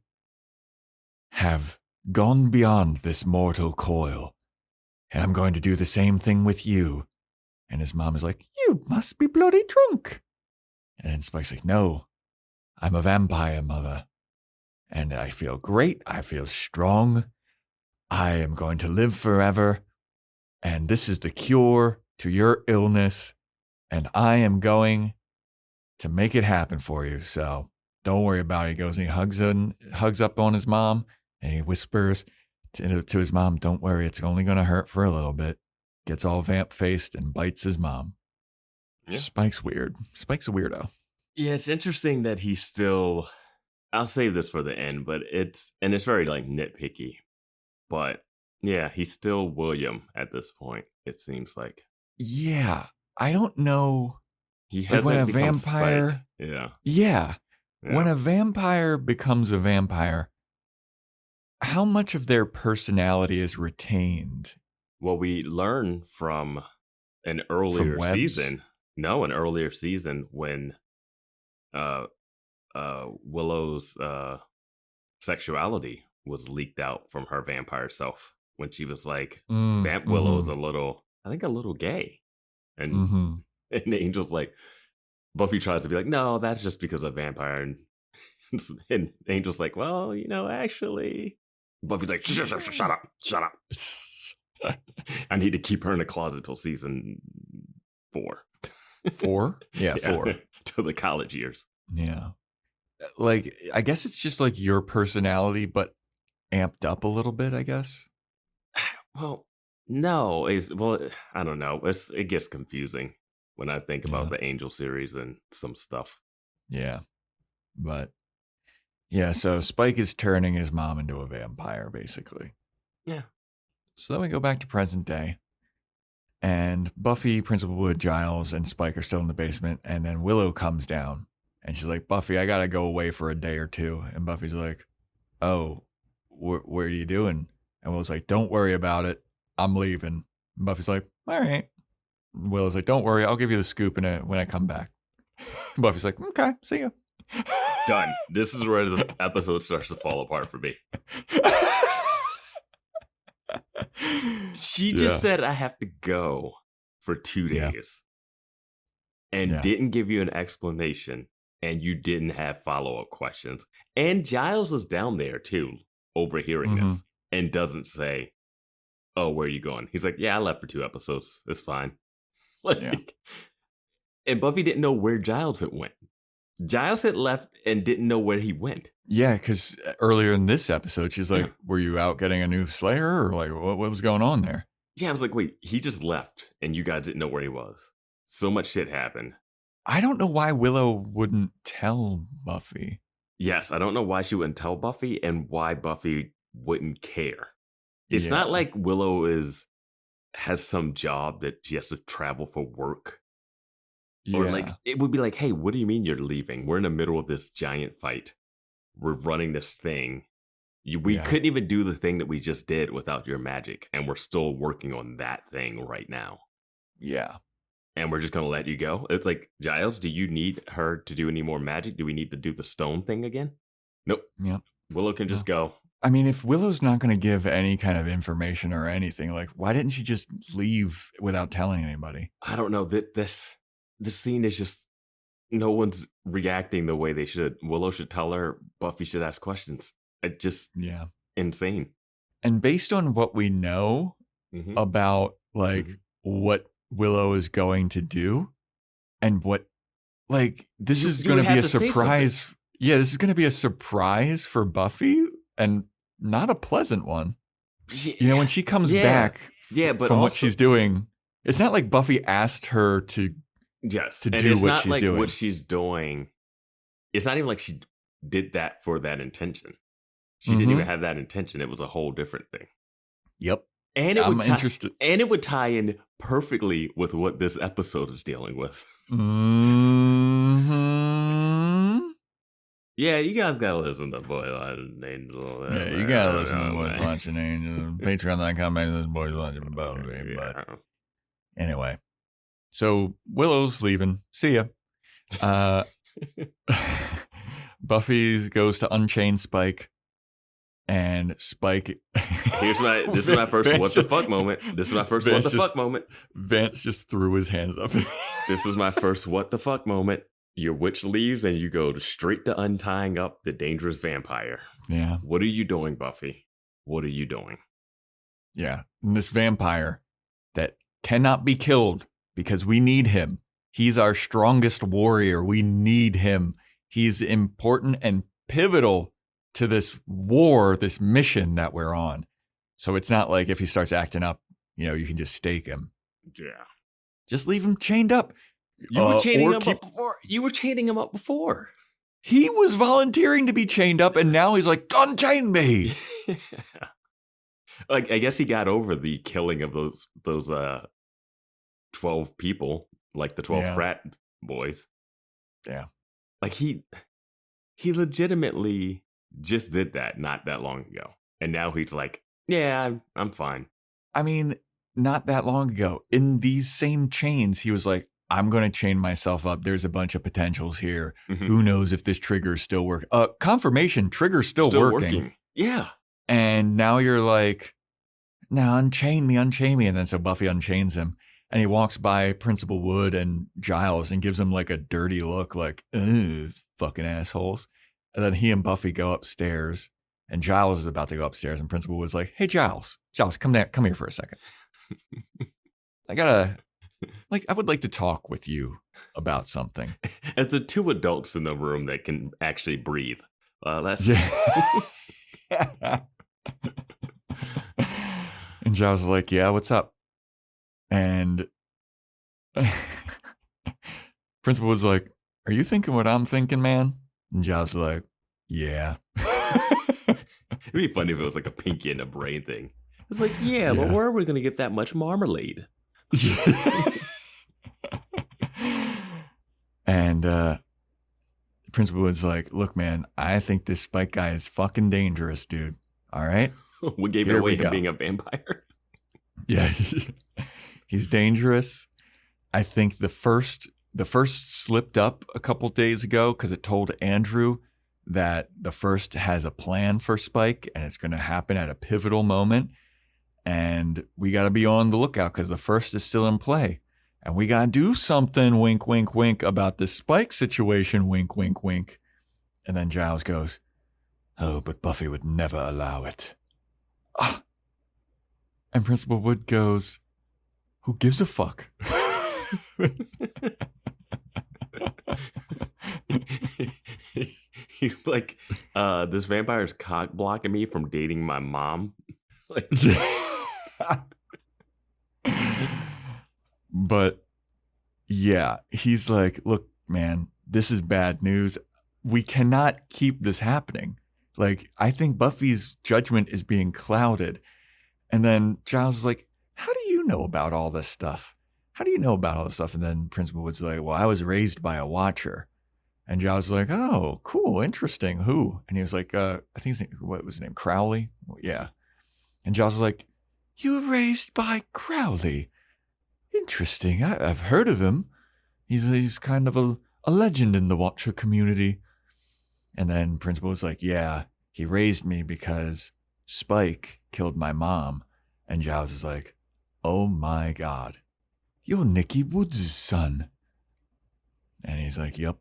have gone beyond this mortal coil, and I'm going to do the same thing with you. And his mom is like, you must be bloody drunk. And Spike's like, no, I'm a vampire, Mother. And I feel great. I feel strong. I am going to live forever. And this is the cure to your illness. And I am going to make it happen for you. So don't worry about it. He goes and he hugs up on his mom. And he whispers to his mom, don't worry, it's only going to hurt for a little bit. Gets all vamp-faced and bites his mom. Yeah. Spike's weird. Spike's a weirdo. Yeah, it's interesting that he's still... I'll save this for the end, but it's very like nitpicky. But yeah, he's still William at this point, it seems like. Yeah, I don't know. He hasn't when a become vampire. Spike. Yeah. Yeah. When a vampire becomes a vampire, how much of their personality is retained? Well, we learn from an earlier Webs? season. No, an earlier season when Willow's sexuality was leaked out from her vampire self when she was like, Vamp Willow is a little gay. And and Angel's like, Buffy tries to be like, no, that's just because of vampire. And Angel's like, well, actually. Buffy's like, shut up. I need to keep her in the closet till season 4. 4? Yeah, 4. Till the college years. Yeah. Like, I guess it's just like your personality, but amped up a little bit, I guess. Well, no. I don't know. It gets confusing when I think about the Angel series and some stuff. Yeah. But, yeah, so Spike is turning his mom into a vampire, basically. Yeah. So then we go back to present day. And Buffy, Principal Wood, Giles, and Spike are still in the basement. And then Willow comes down. And she's like, Buffy, I got to go away for a day or two. And Buffy's like, oh, what are you doing? And Willow's like, don't worry about it. I'm leaving. And Buffy's like, all right. And Willow's like, don't worry. I'll give you the scoop when I come back. Buffy's like, okay, see ya. Done. This is where the episode starts to fall apart for me. She just said, I have to go for 2 days. And didn't give you an explanation. And you didn't have follow-up questions. And Giles is down there, too, overhearing this. And doesn't say, oh, where are you going? He's like, yeah, I left for 2 episodes. It's fine. And Buffy didn't know where Giles had went. Giles had left and didn't know where he went. Yeah, because earlier in this episode, she's like, were you out getting a new Slayer? Or like, what was going on there? Yeah, I was like, wait, he just left and you guys didn't know where he was. So much shit happened. I don't know why Willow wouldn't tell Buffy. Yes, I don't know why she wouldn't tell Buffy and why Buffy wouldn't care. It's not like Willow has some job that she has to travel for work. Or like, it would be like, hey, what do you mean you're leaving? We're in the middle of this giant fight. We're running this thing. We couldn't even do the thing that we just did without your magic. And we're still working on that thing right now. Yeah. And we're just going to let you go? It's like, Giles, do you need her to do any more magic? Do we need to do the stone thing again? Nope. Yep. Willow can just go. I mean, if Willow's not going to give any kind of information or anything, like, why didn't she just leave without telling anybody? I don't know. This scene is just, no one's reacting the way they should. Willow should tell her. Buffy should ask questions. It just, insane. And based on what we know about, like, what Willow is going to do and what, like, this is going to be a surprise. Yeah, this is going to be a surprise for Buffy and not a pleasant one. Yeah. When she comes back but from what she's doing, it's not like Buffy asked her to do what she's doing. It's not like what she's doing. It's not even like she did that for that intention. She didn't even have that intention. It was a whole different thing. Yep. And it would tie in perfectly with what this episode is dealing with. Yeah, you guys gotta listen to Boys Watching Angel. Yeah, you gotta listen to Boys Watching Angel. Patreon.com/Boys Watching Buffy. But anyway, so Willow's leaving. See ya. Buffy goes to unchain Spike. And Spike. This is my first what the fuck moment. This is my first what the fuck moment. Vance just threw his hands up. This is my first what the fuck moment. Your witch leaves and you go straight to untying up the dangerous vampire. Yeah. What are you doing, Buffy? What are you doing? Yeah. And this vampire that cannot be killed because we need him. He's our strongest warrior. We need him. He's important and pivotal to this war, this mission that we're on. So it's not like if he starts acting up, you can just stake him. Yeah. Just leave him chained up. You were chaining him up before. You were chaining him up before. He was volunteering to be chained up, and now he's like, unchain me. Like, I guess he got over the killing of those 12 people, like the 12 frat boys. Yeah. Like he legitimately just did that not that long ago. And now he's like, yeah, I'm fine. I mean, not that long ago, in these same chains, he was like, I'm going to chain myself up. There's a bunch of potentials here. Mhm. Who knows if this trigger is still working? Confirmation, trigger's still working. Yeah. And now you're like, now unchain me. And then so Buffy unchains him. And he walks by Principal Wood and Giles and gives him like a dirty look, like, ugh, fucking assholes. And then he and Buffy go upstairs. And Giles is about to go upstairs. And Principal Wood's like, hey, Giles, come here for a second. I would like to talk with you about something. As the two adults in the room that can actually breathe. That's Yeah. And Giles is like, yeah, what's up? And Principal was like, are you thinking what I'm thinking, man? And Giles is like, yeah. It'd be funny if it was like a pinky and a brain thing. It's like, yeah, but where are we going to get that much marmalade? And Principal was like, look, man, I think this Spike guy is fucking dangerous, dude. All right? We gave it away him being a vampire. Yeah. He's dangerous. I think the first slipped up a couple days ago because it told Andrew that the first has a plan for Spike and it's going to happen at a pivotal moment. And we got to be on the lookout because the first is still in play. And we got to do something, wink, wink, wink, about this Spike situation, wink, wink, wink. And then Giles goes, oh, but Buffy would never allow it. Ah. And Principal Wood goes, who gives a fuck? He's like, this vampire's cock blocking me from dating my mom. Like, but yeah, he's like, look, man, this is bad news. We cannot keep this happening. Like, I think Buffy's judgment is being clouded. And then Giles is like, how do you know about all this stuff? How do you know about all this stuff? And then Principal Wood's like, well, I was raised by a watcher. And Giles is like, oh, cool, interesting. Who? And he was like, I think what was his name? Crowley? Yeah. And Giles is like, you were raised by Crowley. Interesting. I've heard of him. He's kind of a legend in the Watcher community. And then Principal was like, yeah, he raised me because Spike killed my mom. And Giles is like, oh my God, you're Nicky Woods' son. And he's like, yep,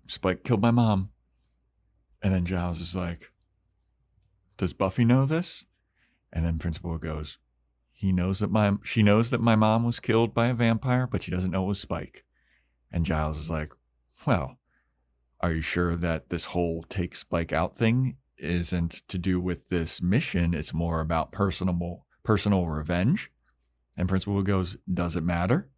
Spike killed my mom. And then Giles is like, does Buffy know this? And then Principal goes, she knows that my mom was killed by a vampire, but she doesn't know it was Spike. And Giles is like, well, are you sure that this whole take Spike out thing isn't to do with this mission? It's more about personal revenge. And Principal goes, does it matter?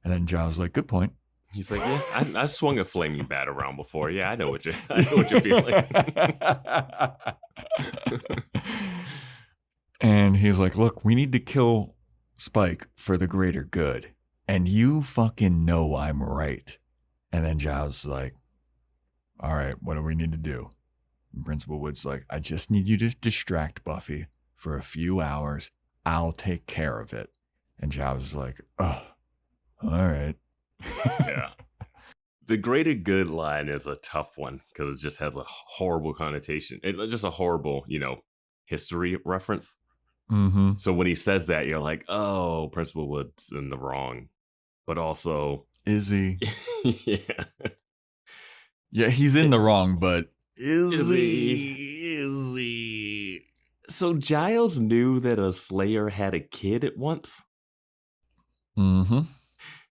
And then Giles is like, good point. He's like, yeah, I swung a flaming bat around before. Yeah, I know what you're feeling. And he's like, look, we need to kill Spike for the greater good. And you fucking know I'm right. And then Giles is like, all right, what do we need to do? And Principal Wood's like, I just need you to distract Buffy for a few hours. I'll take care of it. And Giles is like, oh, all right. Yeah. The greater good line is a tough one because it just has a horrible connotation. It's just a horrible, history reference. Mm-hmm. So when he says that, you're like, oh, Principal Wood's in the wrong. But also... Is he? Yeah. Yeah, he's in the wrong, but Is he? So Giles knew that a Slayer had a kid at once? Mm-hmm.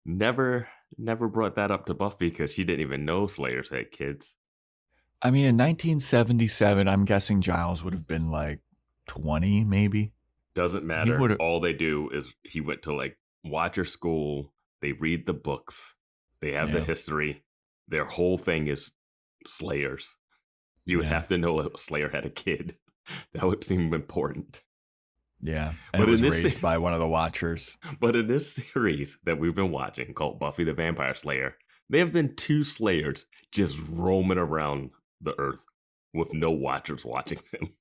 Never brought that up to Buffy because she didn't even know Slayers had kids. I mean, in 1977, I'm guessing Giles would have been like 20, maybe. Doesn't matter. All they do is he went to like Watcher school. They read the books. They have the history. Their whole thing is Slayers. You would have to know a Slayer had a kid. That would seem important. Yeah, and but it was raised by one of the Watchers. But in this series that we've been watching called Buffy the Vampire Slayer, There have been 2 Slayers just roaming around the earth with no watchers watching them.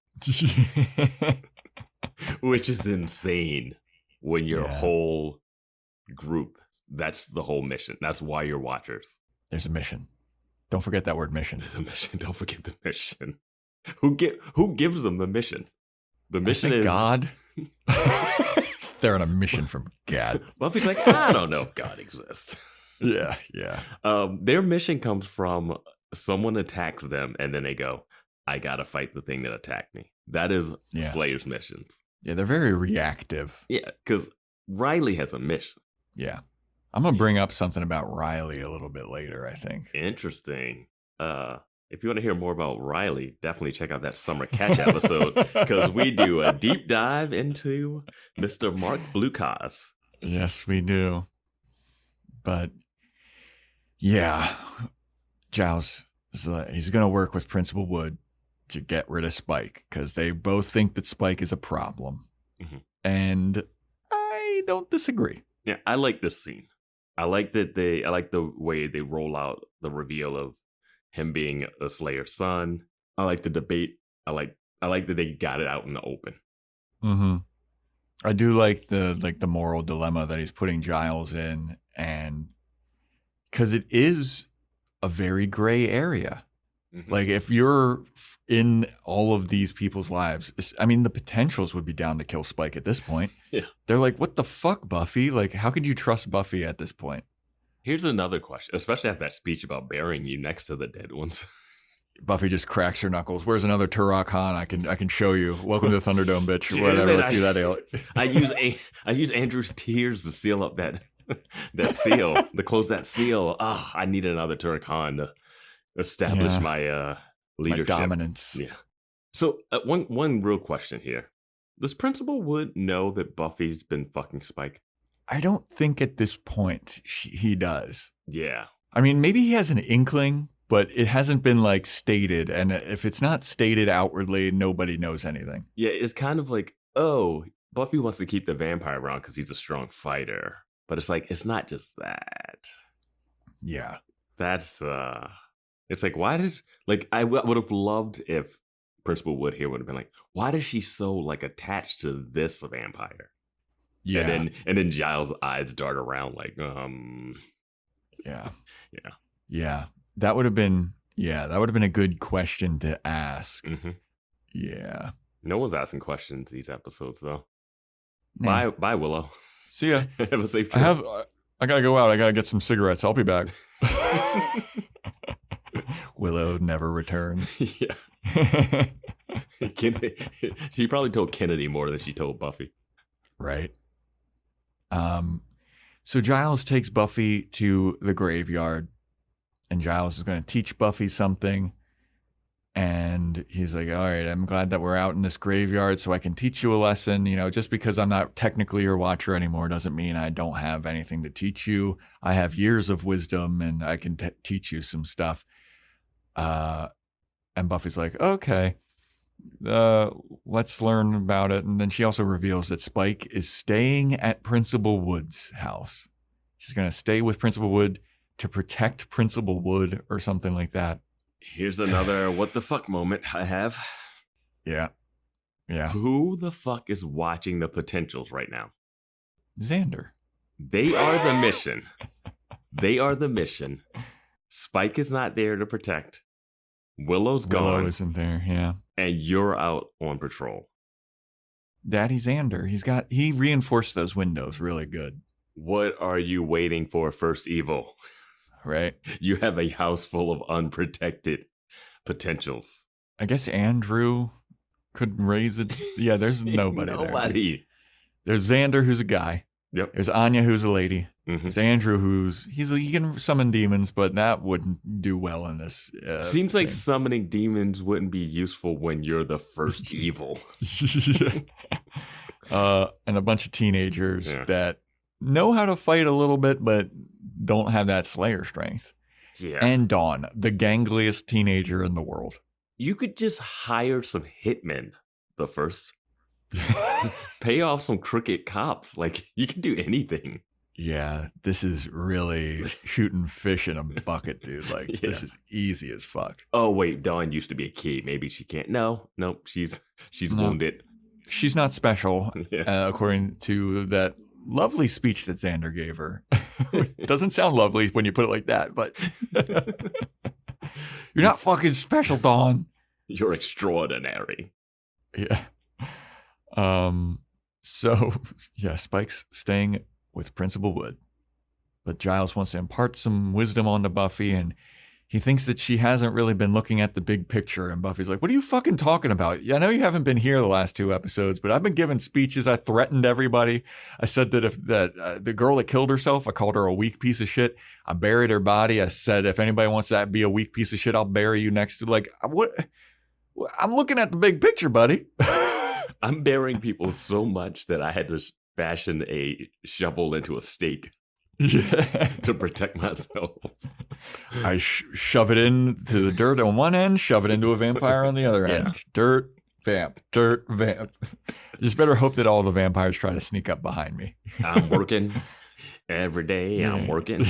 Which is insane when your whole group, that's the whole mission. That's why you're watchers. There's a mission. Don't forget that word mission. There's a mission. Don't forget the mission. Who gives them the mission? The mission is God. They're on a mission from God. Buffy's like, I don't know if God exists. Yeah. Their mission comes from someone attacks them and then they go, I gotta fight the thing that attacked me. That is Slayer's missions. Yeah, they're very reactive. Yeah, because Riley has a mission. Yeah. I'm going to bring up something about Riley a little bit later, I think. Interesting. If you want to hear more about Riley, definitely check out that Summer Catch episode because we do a deep dive into Mr. Mark Blucas. Yes, we do. But yeah, Giles, he's going to work with Principal Wood to get rid of Spike because they both think that Spike is a problem. Mm-hmm. And I don't disagree. Yeah, I like this scene. I like the way they roll out the reveal of him being a Slayer's son. I like the debate. I like that they got it out in the open. Mm-hmm. I do like the moral dilemma that he's putting Giles in, and because it is a very gray area. Mm-hmm. Like if you're in all of these people's lives, I mean, the potentials would be down to kill Spike at this point. Yeah. They're like, what the fuck, Buffy? Like, how could you trust Buffy at this point? Here's another question, especially after that speech about burying you next to the dead ones. Buffy just cracks her knuckles. Where's another Turok Han? I can show you. Welcome to the Thunderdome, bitch. Or whatever. Let's do that. I use Andrew's tears to seal up that seal, to close that seal. I need another Turok Han to establish my leadership, my dominance. Yeah. So one real question here: does Principal Wood know that Buffy's been fucking Spike? I don't think at this point he does. Yeah. I mean, maybe he has an inkling, but it hasn't been like stated. And if it's not stated outwardly, nobody knows anything. Yeah, it's kind of like, oh, Buffy wants to keep the vampire around because he's a strong fighter. But it's like, it's not just that. Yeah. That's it's like, why did, like, I would have loved if Principal Wood here would have been like, why is she so like attached to this vampire? Yeah. And then Giles' eyes dart around like, Yeah. That would have been a good question to ask. Mm-hmm. Yeah. No one's asking questions these episodes though. Nah. Bye, Willow. See ya. Have a safe trip. I gotta go out. I gotta get some cigarettes. I'll be back. Willow never returns. Yeah. She probably told Kennedy more than she told Buffy. Right. So Giles takes Buffy to the graveyard, and Giles is going to teach Buffy something. And he's like, all right, I'm glad that we're out in this graveyard so I can teach you a lesson. You know, just because I'm not technically your watcher anymore doesn't mean I don't have anything to teach you. I have years of wisdom and I can teach you some stuff. And Buffy's like, okay, let's learn about it. And then she also reveals that Spike is staying at Principal Wood's house. She's going to stay with Principal Wood to protect Principal Wood or something like that. Here's another what the fuck moment I have. Yeah. Who the fuck is watching the potentials right now? Xander. They are the mission. Spike is not there to protect. Willow's gone. Willow isn't there, yeah. And you're out on patrol. Daddy Xander. He reinforced those windows really good. What are you waiting for, First Evil? Right. You have a house full of unprotected potentials. I guess Andrew could raise it. Yeah, there's nobody there. There's Xander, who's a guy. Yep. There's Anya, who's a lady. Mm-hmm. There's Andrew, he can summon demons, but that wouldn't do well in this. Seems like summoning demons wouldn't be useful when you're the first evil. And a bunch of teenagers that know how to fight a little bit, but don't have that Slayer strength. Yeah. And Dawn, the gangliest teenager in the world. You could just hire some hitmen, the first. Pay off some crooked cops. Like, you can do anything. Yeah, this is really shooting fish in a bucket, dude. Like, this is easy as fuck. Oh, wait, Dawn used to be a kid. Maybe she can't. No, she's wounded. She's not special, according to that lovely speech that Xander gave her. Doesn't sound lovely when you put it like that, but you're not fucking special, Dawn. You're extraordinary. Yeah. So, yeah, Spike's staying with Principal Wood. But Giles wants to impart some wisdom onto Buffy, and he thinks that she hasn't really been looking at the big picture. And Buffy's like, what are you fucking talking about? I know you haven't been here the last 2 episodes, but I've been giving speeches. I threatened everybody. I said that if the girl that killed herself, I called her a weak piece of shit. I buried her body. I said, if anybody wants to be a weak piece of shit, I'll bury you next to, like, what? I'm looking at the big picture, buddy. I'm burying people so much that I had to fashion a shovel into a stake to protect myself. I shove it into the dirt on one end, shove it into a vampire on the other end. Dirt, vamp. Just better hope that all the vampires try to sneak up behind me. I'm working every day. Yeah. I'm working.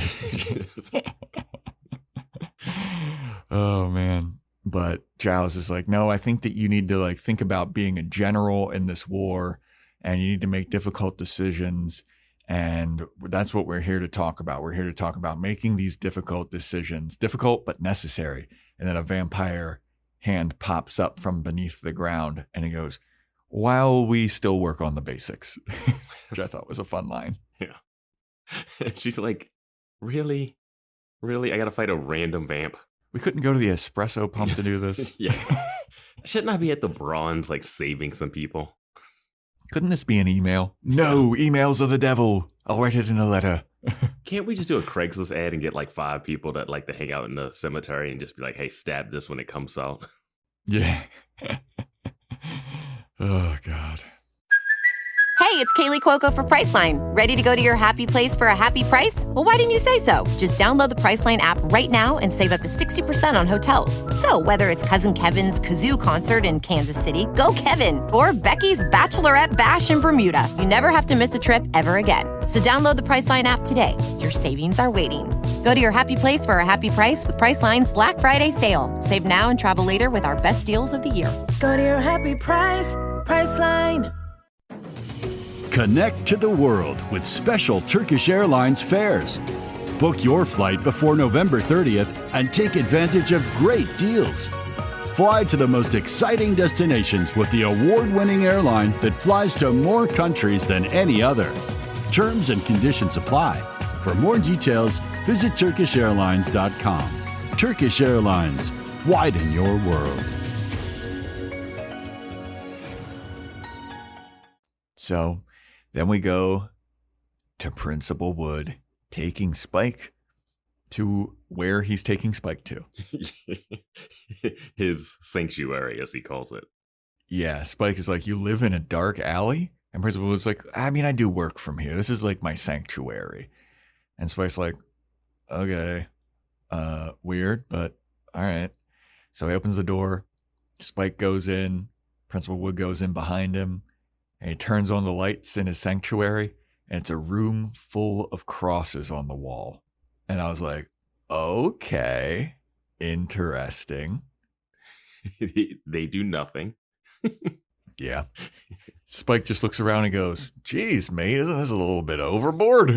Oh, man. But Giles is like, no, I think that you need to like think about being a general in this war, and you need to make difficult decisions. And that's what we're here to talk about. We're here to talk about making these difficult decisions, difficult but necessary. And then a vampire hand pops up from beneath the ground, and he goes, while we still work on the basics, which I thought was a fun line. Yeah. She's like, really? Really? I got to fight a random vamp? We couldn't go to the espresso pump to do this. Yeah. Shouldn't I be at the bronze, like saving some people? Couldn't this be an email? No, emails are the devil. I'll write it in a letter. Can't we just do a Craigslist ad and get like 5 people that like to hang out in the cemetery and just be like, hey, stab this when it comes out? Yeah. Oh, God. Hey, it's Kaylee Cuoco for Priceline. Ready to go to your happy place for a happy price? Well, why didn't you say so? Just download the Priceline app right now and save up to 60% on hotels. So whether it's Cousin Kevin's Kazoo Concert in Kansas City, go Kevin, or Becky's Bachelorette Bash in Bermuda, you never have to miss a trip ever again. So download the Priceline app today. Your savings are waiting. Go to your happy place for a happy price with Priceline's Black Friday sale. Save now and travel later with our best deals of the year. Go to your happy price, Priceline. Connect to the world with special Turkish Airlines fares. Book your flight before November 30th and take advantage of great deals. Fly to the most exciting destinations with the award-winning airline that flies to more countries than any other. Terms and conditions apply. For more details, visit TurkishAirlines.com. Turkish Airlines, widen your world. So then we go to Principal Wood taking Spike to where he's taking Spike to. His sanctuary, as he calls it. Yeah, Spike is like, you live in a dark alley? And Principal Wood's like, I mean, I do work from here. This is like my sanctuary. And Spike's like, okay, weird, but all right. So he opens the door. Spike goes in. Principal Wood goes in behind him. And he turns on the lights in his sanctuary, and it's a room full of crosses on the wall. And I was like, okay, interesting. They do nothing. Yeah. Spike just looks around and goes, geez, mate, isn't this a little bit overboard?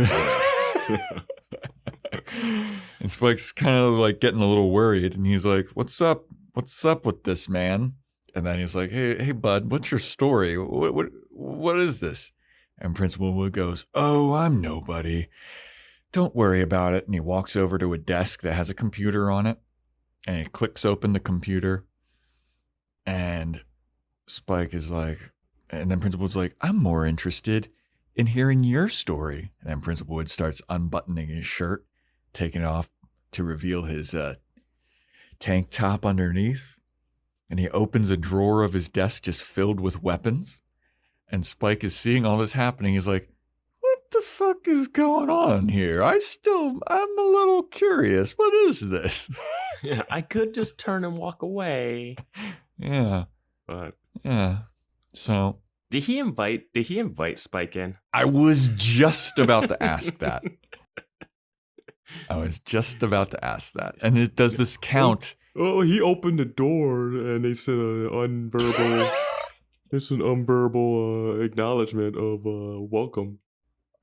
And Spike's kind of like getting a little worried, and he's like, what's up? What's up with this, man? And then he's like, hey, bud, what's your story? What is this? And Principal Wood goes, oh, I'm nobody. Don't worry about it. And he walks over to a desk that has a computer on it, and he clicks open the computer. And Spike is like, and then Principal Wood's like, I'm more interested in hearing your story. And then Principal Wood starts unbuttoning his shirt, taking it off to reveal his tank top underneath. And he opens a drawer of his desk just filled with weapons. And Spike is seeing all this happening. He's like, what the fuck is going on here? I'm a little curious. What is this? Yeah, I could just turn and walk away. Yeah. But yeah. So Did he invite Spike in? I was just about to ask that. And it does this count. Oh, he opened the door and they said it's an unverbal acknowledgement of welcome.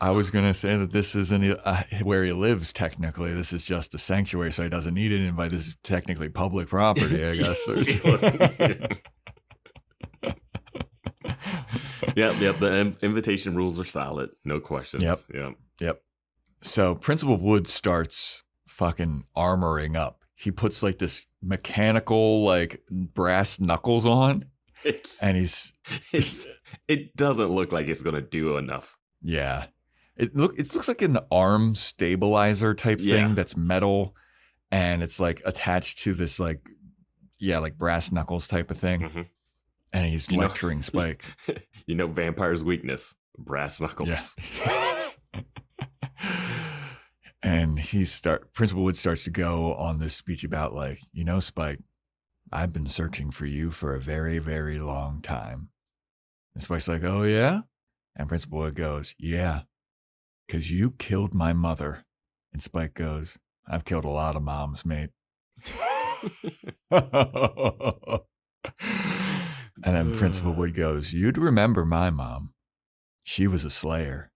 I was going to say that this isn't where he lives, technically. This is just a sanctuary, so he doesn't need an invite. This is technically public property, I guess. Yep. The invitation rules are solid. No questions. Yep. So Principal Wood starts fucking armoring up. He puts like this mechanical, like brass knuckles on. It doesn't look like it's going to do enough. Yeah. It looks like an arm stabilizer type thing that's metal, and it's like attached to this like brass knuckles type of thing. Mm-hmm. And he's lecturing Spike. Vampire's weakness, brass knuckles. Yeah. And Principal Wood starts to go on this speech about like, Spike, I've been searching for you for a very, very long time. And Spike's like, oh yeah? And Principal Wood goes, yeah. Because you killed my mother. And Spike goes, I've killed a lot of moms, mate. And then Principal Wood goes, you'd remember my mom. She was a slayer.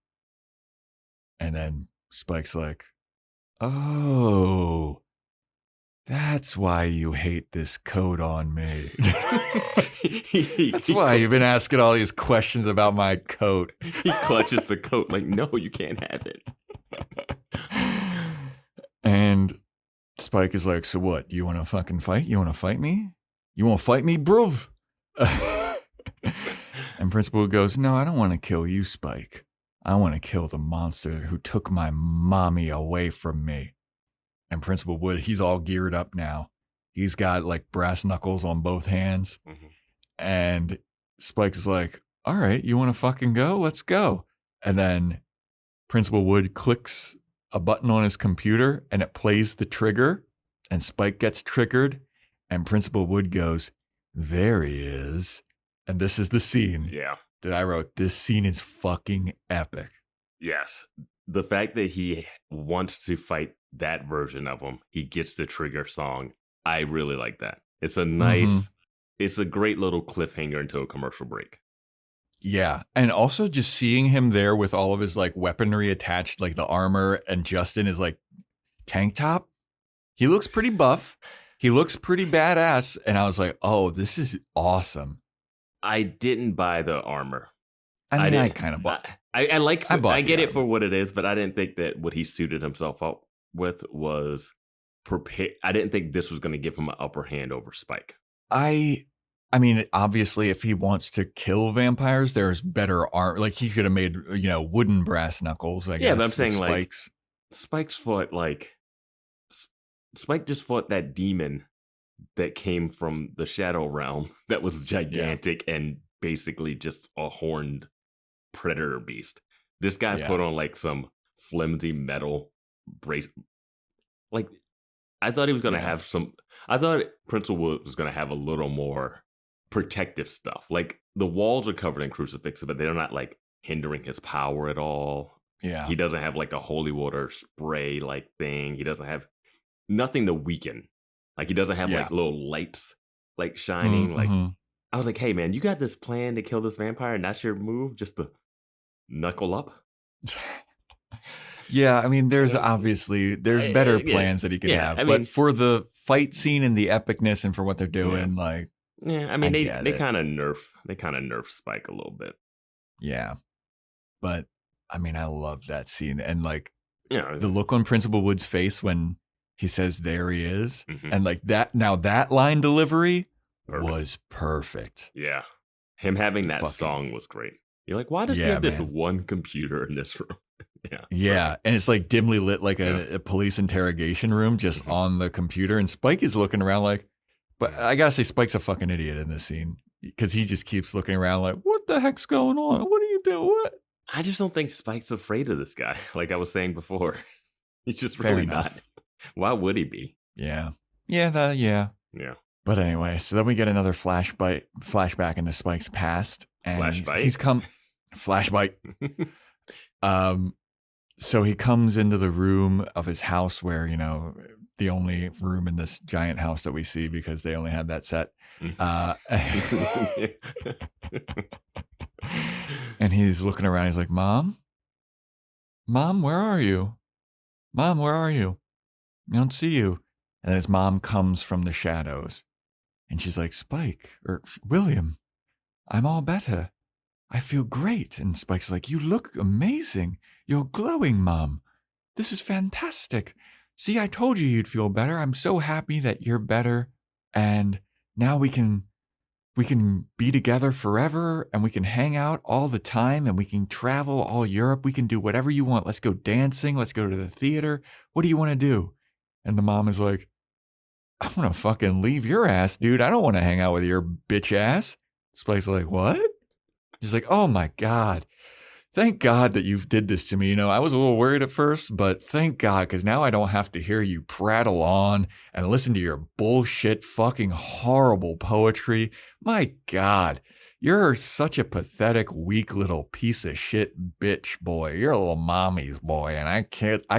And then Spike's like, oh, that's why you hate this coat on me. That's why you've been asking all these questions about my coat. He clutches the coat like, no, you can't have it. And Spike is like, so what? Do you want to fucking fight? You want to fight me? You want to fight me, bruv? And Principal goes, no, I don't want to kill you, Spike. I want to kill the monster who took my mommy away from me. And Principal Wood, he's all geared up now. He's got like brass knuckles on both hands. Mm-hmm. And Spike is like, all right, you want to fucking go? Let's go. And then Principal Wood clicks a button on his computer and it plays the trigger. And Spike gets triggered. And Principal Wood goes, there he is. And this is the scene that I wrote. This scene is fucking epic. Yes. The fact that he wants to fight that version of him, he gets the trigger song. I really like that. It's a nice, it's a great little cliffhanger into a commercial break. Yeah. And also just seeing him there with all of his like weaponry attached, like the armor, and Justin is like tank top. He looks pretty buff. He looks pretty badass. And I was like, oh, this is awesome. I didn't buy the armor. I mean, I kind of bought. I get it for what it is, but I didn't think that what he suited himself up with was prepared. I didn't think this was going to give him an upper hand over Spike. I mean, obviously, if he wants to kill vampires, there's better armor. Like he could have made, wooden brass knuckles. I guess. Yeah, but I'm saying spikes. Like Spike's fought like Spike just fought that demon that came from the Shadow Realm that was gigantic and basically just a horned predator beast. This guy put on like some flimsy metal brace. Like I thought he was going to have some. I thought Principal Wood was going to have a little more protective stuff. Like the walls are covered in crucifixes, but they're not like hindering his power at all. Yeah, he doesn't have like a holy water spray like thing. He doesn't have nothing to weaken. Like he doesn't have like little lights like shining. Mm-hmm. Like I was like, hey man, you got this plan to kill this vampire, and that's your move, just to knuckle up. Yeah, I mean, there's better plans that he could have, but for the fight scene and the epicness and for what they're doing, they kind of nerf Spike a little bit. Yeah, but I mean, I love that scene and like the look on Principal Wood's face when he says there he is, and like that. Now that line delivery was perfect. Yeah, him having that song was great. You're like, why does he have this one computer in this room? Yeah. And it's like dimly lit, like a police interrogation room just on the computer. And Spike is looking around like, but I gotta say, Spike's a fucking idiot in this scene because he just keeps looking around like, what the heck's going on? What are you doing? What? I just don't think Spike's afraid of this guy. Like I was saying before, he's just really not. Why would he be? Yeah. Yeah. Yeah. But anyway, so then we get another flashback into Spike's past. And he's come flashbite. So he comes into the room of his house where, you know, the only room in this giant house that we see because they only had that set. And he's looking around. He's like, Mom, where are you? Mom, where are you? I don't see you. And his mom comes from the shadows. And she's like, Spike, or William, I'm all better. I feel great. And Spike's like, you look amazing. You're glowing, Mom. This is fantastic. See, I told you you'd feel better. I'm so happy that you're better. And now we can be together forever, and we can hang out all the time, and we can travel all Europe. We can do whatever you want. Let's go dancing. Let's go to the theater. What do you want to do? And the mom is like, I want to fucking leave your ass, dude. I don't want to hang out with your bitch ass. Spike's like, what? He's like, oh my God. Thank God that you did this to me. You know, I was a little worried at first, but thank God, because now I don't have to hear you prattle on and listen to your bullshit, fucking horrible poetry. My God, you're such a pathetic, weak little piece of shit bitch boy. You're a little mommy's boy, and I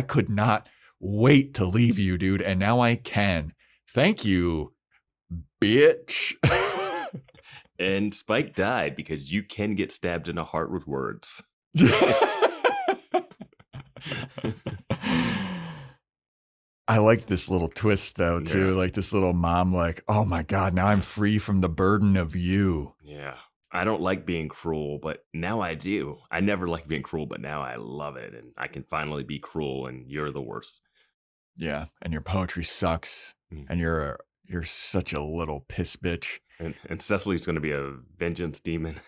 could not wait to leave you, dude, and now I can. Thank you, bitch. And Spike died because you can get stabbed in the heart with words. I like this little twist though too, like this little mom, like, oh my God, now I'm free from the burden of you. Yeah, I don't like being cruel, but now I do. I never liked being cruel, but now I love it, and I can finally be cruel, and you're the worst. Yeah, and your poetry sucks, and you're such a little piss bitch. And Cecily's going to be a vengeance demon.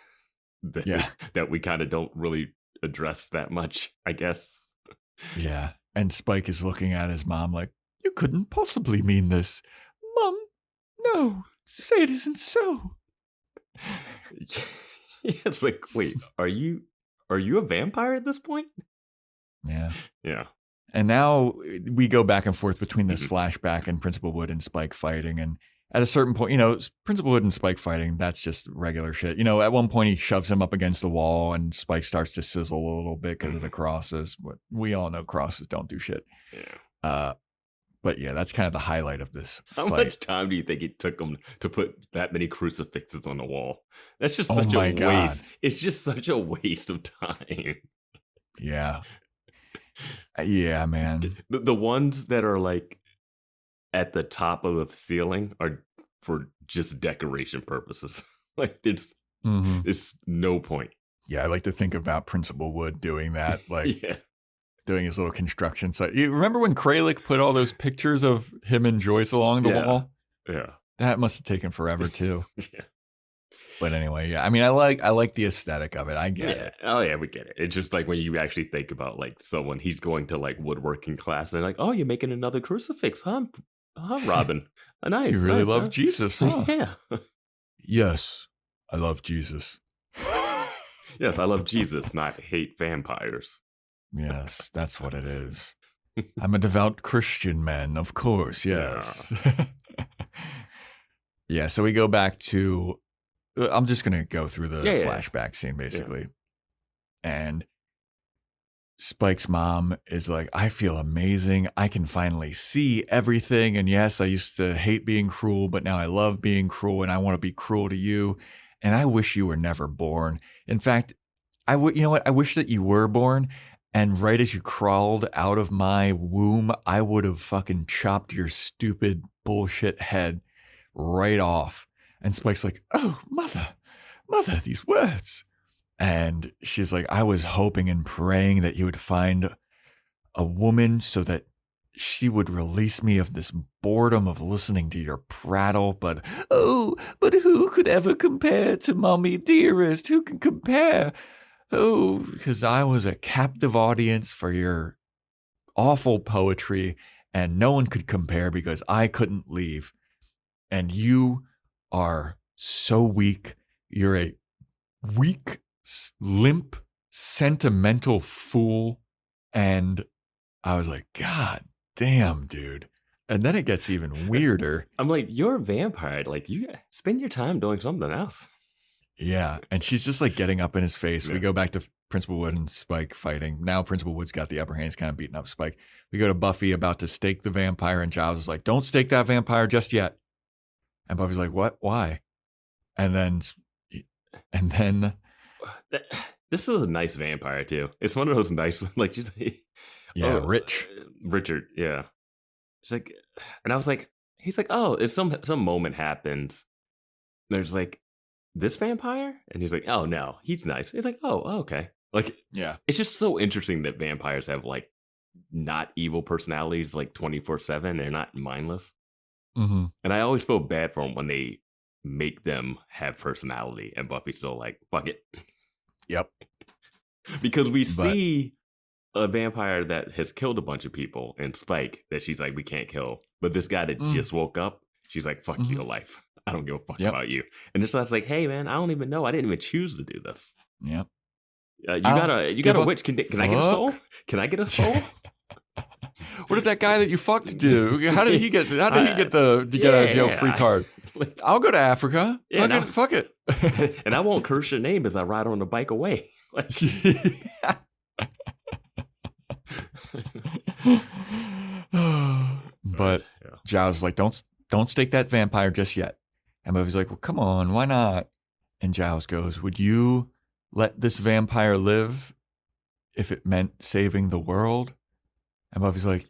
that we kind of don't really address that much, I guess. Yeah. And Spike is looking at his mom like, you couldn't possibly mean this. Mom, no, say it isn't so. It's like, wait, are you a vampire at this point? Yeah. Yeah. And now we go back and forth between this flashback and Principal Wood and Spike fighting. And at a certain point, you know, Principal Wood and Spike fighting, that's just regular shit. You know, at one point he shoves him up against the wall and Spike starts to sizzle a little bit because of the crosses. But we all know crosses don't do shit. Yeah. But yeah, that's kind of the highlight of this How fight. much time do you think it took him to put that many crucifixes on the wall? That's just such a waste. It's just such a waste of time. Yeah. Yeah, man. The ones that are like at the top of the ceiling are for just decoration purposes. Like it's no point. Yeah, I like to think about Principal Wood doing that, like doing his little construction site. You remember when Kralik put all those pictures of him and Joyce along the wall? Yeah. That must have taken forever too. Yeah. But anyway, yeah. I mean, I like the aesthetic of it. I get it. Oh yeah, we get it. It's just like when you actually think about like someone, he's going to like woodworking class and they're like, oh, you're making another crucifix, huh, Robin? Nice. You really nice, love Jesus, huh? Yeah. Yes, I love Jesus. Yes, I love Jesus, not hate vampires. Yes, that's what it is. I'm a devout Christian man, of course. Yes. Yeah. So we go back to. I'm just going to go through the flashback scene, basically. Yeah. And Spike's mom is like, I feel amazing. I can finally see everything. And yes, I used to hate being cruel, but now I love being cruel and I want to be cruel to you. And I wish you were never born. In fact, you know what? I wish that you were born. And right as you crawled out of my womb, I would have fucking chopped your stupid bullshit head right off. And Spike's like, oh, mother, these words. And she's like, I was hoping and praying that you would find a woman so that she would release me of this boredom of listening to your prattle. But who could ever compare to Mommy Dearest? Who can compare? Oh, because I was a captive audience for your awful poetry, and no one could compare because I couldn't leave. And you are so weak. You're a weak, limp, sentimental fool. And I was like, God damn, dude. And then it gets even weirder. I'm like, you're a vampire. Like, you spend your time doing something else. Yeah, and she's just like getting up in his face. Yeah. We go back to Principal Wood and Spike fighting. Now Principal Wood's got the upper hand. He's kind of beating up Spike. We go to Buffy about to stake the vampire, and Giles is like, "Don't stake that vampire just yet." And Buffy's like, "What? Why?" And then this is a nice vampire too. It's one of those nice, like, just, Richard. Yeah, it's like, and I was like, he's like, oh, if some moment happens, there's like this vampire, and he's like, oh no, he's nice. He's like, oh, okay. Like, yeah, it's just so interesting that vampires have like not evil personalities, like 24/7. They're not mindless. Mm-hmm. And I always feel bad for them when they make them have personality, and Buffy's still like, fuck it. Yep. Because we see a vampire that has killed a bunch of people in Spike that she's like, we can't kill. But this guy that just woke up, she's like, fuck your life. I don't give a fuck about you. And this guy's like, hey man, I don't even know. I didn't even choose to do this. Yep. You got a witch. Can I get a soul? Can I get a soul? What did that guy that you fucked do? How did he get a jail-free card? Like, I'll go to Africa. Yeah, fuck it. And I won't curse your name as I ride on the bike away. Like, but Giles is like, don't stake that vampire just yet. And Buffy's like, well, come on, why not? And Giles goes, would you let this vampire live if it meant saving the world? And Buffy's like,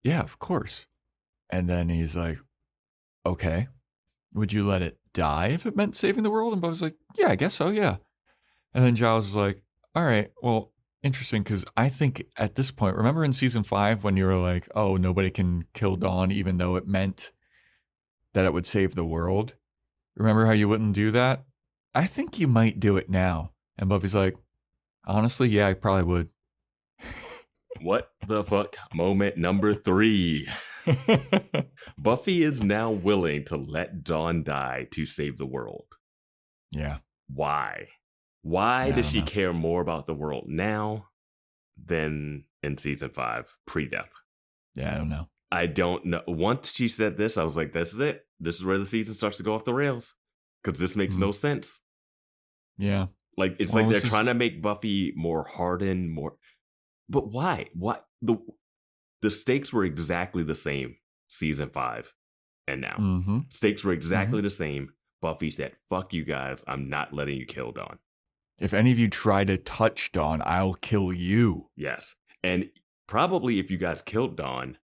yeah, of course. And then he's like, okay, would you let it die if it meant saving the world? And Buffy's like, yeah, I guess so, yeah. And then Giles is like, all right, well, interesting, because I think at this point, remember in season 5 when you were like, oh, nobody can kill Dawn even though it meant that it would save the world? Remember how you wouldn't do that? I think you might do it now. And Buffy's like, honestly, yeah, I probably would. What the fuck? Moment number 3. Buffy is now willing to let Dawn die to save the world. Yeah. Why? Why does she care more about the world now than in season 5, pre-death? Yeah, I don't know. I don't know. Once she said this, I was like, this is it. This is where the season starts to go off the rails. Because this makes no sense. Yeah. Like, it's like they're trying to make Buffy more hardened, more... But why? Why? The stakes were exactly the same season 5 and now. Mm-hmm. Stakes were exactly the same. Buffy said, fuck you guys. I'm not letting you kill Dawn. If any of you try to touch Dawn, I'll kill you. Yes. And probably if you guys killed Dawn,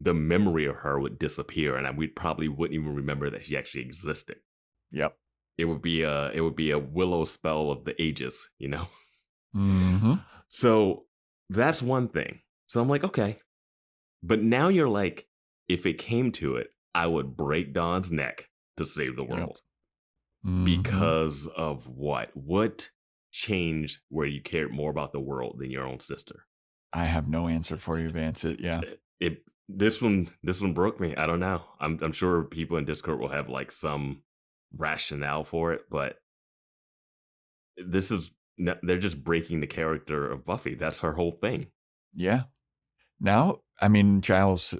the memory of her would disappear, and we probably wouldn't even remember that she actually existed. Yep. It would be a Willow spell of the ages, you know? Mm-hmm. So that's one thing. So I'm like, okay. But now you're like, if it came to it, I would break Dawn's neck to save the world. Yep. Mm-hmm. Because of what? What changed where you cared more about the world than your own sister? I have no answer for you, Vance. This one broke me. I don't know. I'm sure people in Discord will have like some rationale for it, but they're just breaking the character of Buffy. That's her whole thing. Yeah. Now, I mean, Giles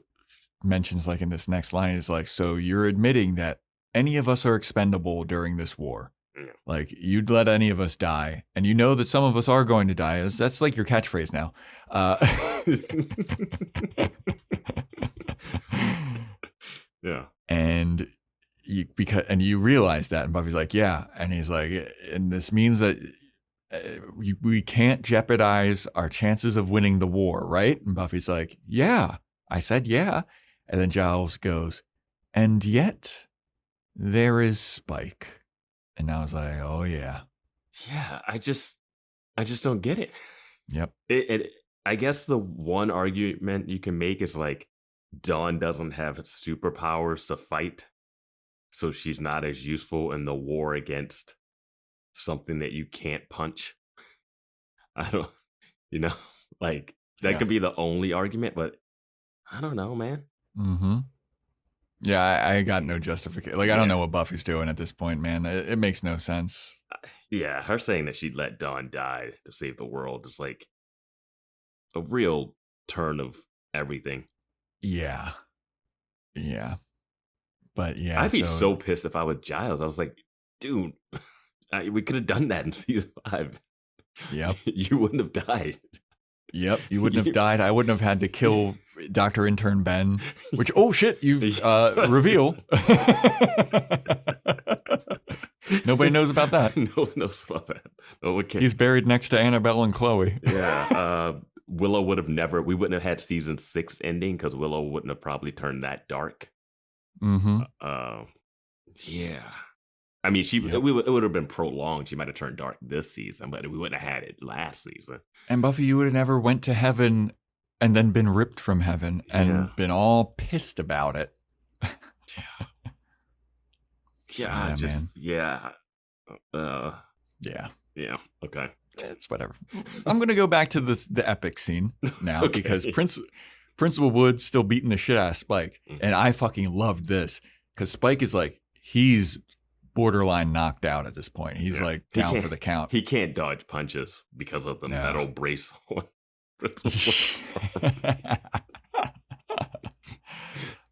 mentions like in this next line is like, so you're admitting that any of us are expendable during this war. Yeah. Like, you'd let any of us die, and you know that some of us are going to die. That's like your catchphrase now. Yeah. And you realize that, and Buffy's like, yeah. And he's like, and this means that we can't jeopardize our chances of winning the war, right? And Buffy's like, yeah. I said, yeah. And then Giles goes, and yet there is Spike. And I was like, oh yeah. Yeah, I just don't get it. Yep. I guess the one argument you can make is like, Dawn doesn't have superpowers to fight, so she's not as useful in the war against something that you can't punch. I don't, like, that could be the only argument, but I don't know, man. Mm-hmm. Yeah, I got no justification. Like, I don't know what Buffy's doing at this point, man. It makes no sense. Yeah, her saying that she'd let Dawn die to save the world is like a real turn of everything. Yeah. Yeah. But yeah. I'd be so pissed if I was Giles. I was like, dude, We could have done that in season 5. Yep. You wouldn't have died. Yep, you wouldn't have died. I wouldn't have had to kill Dr. Intern Ben, which, oh shit, you reveal. Nobody knows about that. No one knows about that. No one cares. He's buried next to Annabelle and Chloe. Yeah. Willow would have we wouldn't have had season 6 ending because Willow wouldn't have probably turned that dark. Mm-hmm. Yeah. I mean, it would have been prolonged. She might have turned dark this season, but we wouldn't have had it last season. And Buffy, you would have never went to heaven and then been ripped from heaven and been all pissed about it. Yeah, just, man. Yeah. Okay. It's whatever. I'm going to go back to the epic scene now because Principal Wood's still beating the shit out of Spike. And I fucking loved this because Spike is like, he's borderline knocked out at this point. He's like down for the count. He can't dodge punches because of the metal brace on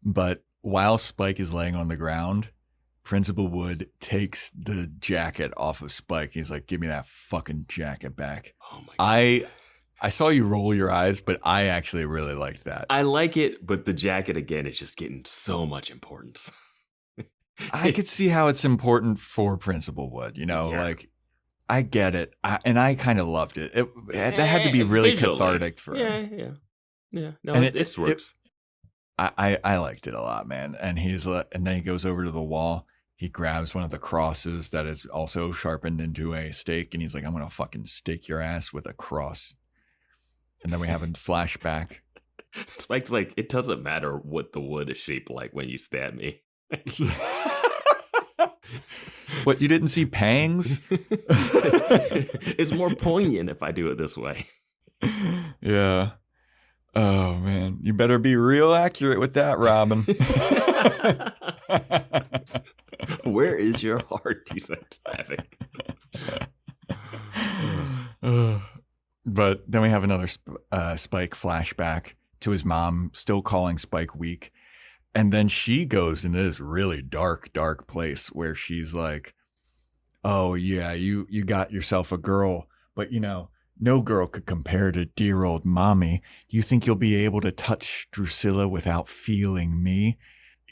But while Spike is laying on the ground, Principal Wood takes the jacket off of Spike. He's like, give me that fucking jacket back. Oh my God. I saw you roll your eyes, but I actually really liked that. I like it, but the jacket again is just getting so much importance. I could see how it's important for Principal Wood, like I get it. And I kind of loved it. That had to be really cathartic for him. Yeah. No, it works. I liked it a lot, man. And and then he goes over to the wall. He grabs one of the crosses that is also sharpened into a stake. And he's like, I'm going to fucking stake your ass with a cross. And then we have a flashback. Spike's like, it doesn't matter what the wood is shaped like when you stab me. What, you didn't see pangs? It's more poignant if I do it this way. Yeah. Oh, man. You better be real accurate with that, Robin. Where is your heart? He's like stabbing. But then we have another Spike flashback to his mom still calling Spike weak. And then she goes into this really dark, dark place where she's like, oh, yeah, you got yourself a girl, but, no girl could compare to dear old mommy. Do you think you'll be able to touch Drusilla without feeling me?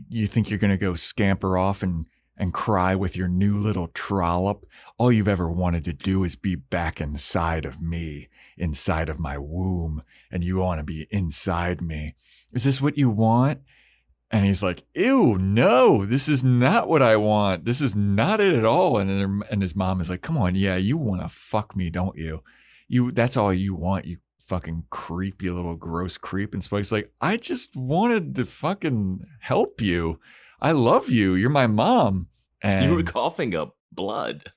You think you're going to go scamper off and cry with your new little trollop? All you've ever wanted to do is be back inside of me, inside of my womb, and you want to be inside me. Is this what you want? And he's like, ew, no, this is not what I want. This is not it at all. And his mom is like, come on, yeah, you want to fuck me, don't you? That's all you want, you fucking creep, you little gross creep. And Spike's like, I just wanted to fucking help you. I love you. You're my mom. And you were coughing up blood.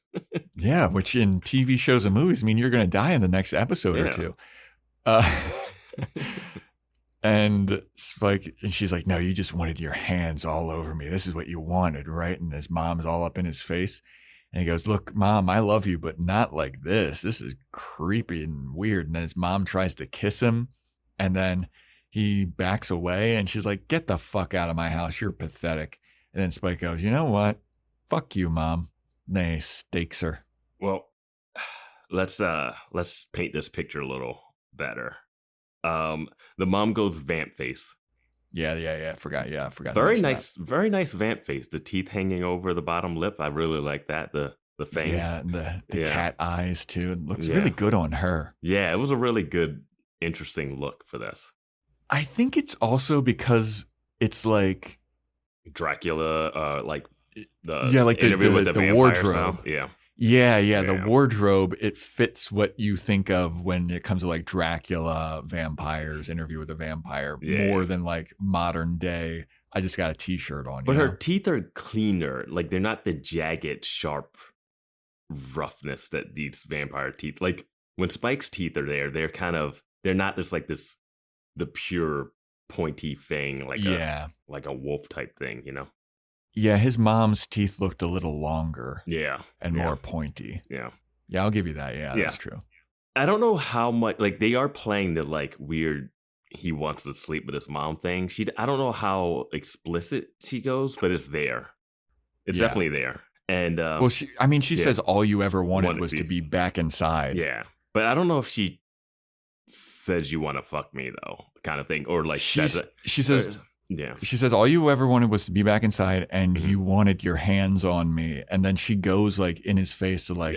Yeah, which in TV shows and movies mean you're going to die in the next episode or two. And Spike, and she's like, no, you just wanted your hands all over me. This is what you wanted, right? And his mom's all up in his face. And he goes, look, Mom, I love you, but not like this. This is creepy and weird. And then his mom tries to kiss him. And then he backs away. And she's like, get the fuck out of my house. You're pathetic. And then Spike goes, you know what? Fuck you, Mom. And then he stakes her. Well, let's paint this picture a little better. The mom goes vamp face. Yeah. Forgot. Very nice vamp face. The teeth hanging over the bottom lip. I really like that. The fangs. Yeah, and the cat eyes too. It looks really good on her. Yeah, it was a really good, interesting look for this. I think it's also because it's like Dracula, like the interview with the wardrobe. Sound. Yeah, the wardrobe, it fits what you think of when it comes to like Dracula, vampires, Interview with a Vampire, more than like modern day. I just got a t-shirt on. But her teeth are cleaner. Like they're not the jagged, sharp roughness that these vampire teeth. Like when Spike's teeth are there, they're not just like this, the pure pointy fang, like a wolf type thing, Yeah, his mom's teeth looked a little longer. Yeah. And more pointy. Yeah. Yeah, I'll give you that. Yeah, that's true. I don't know how much, like, they are playing the, like, weird, he wants to sleep with his mom thing. I don't know how explicit she goes, but it's there. It's definitely there. And well, she says all you ever wanted was to be back inside. Yeah, but I don't know if she says you want to fuck me though, kind of thing, or like she says yeah. She says all you ever wanted was to be back inside, and you wanted your hands on me, and then she goes like in his face to like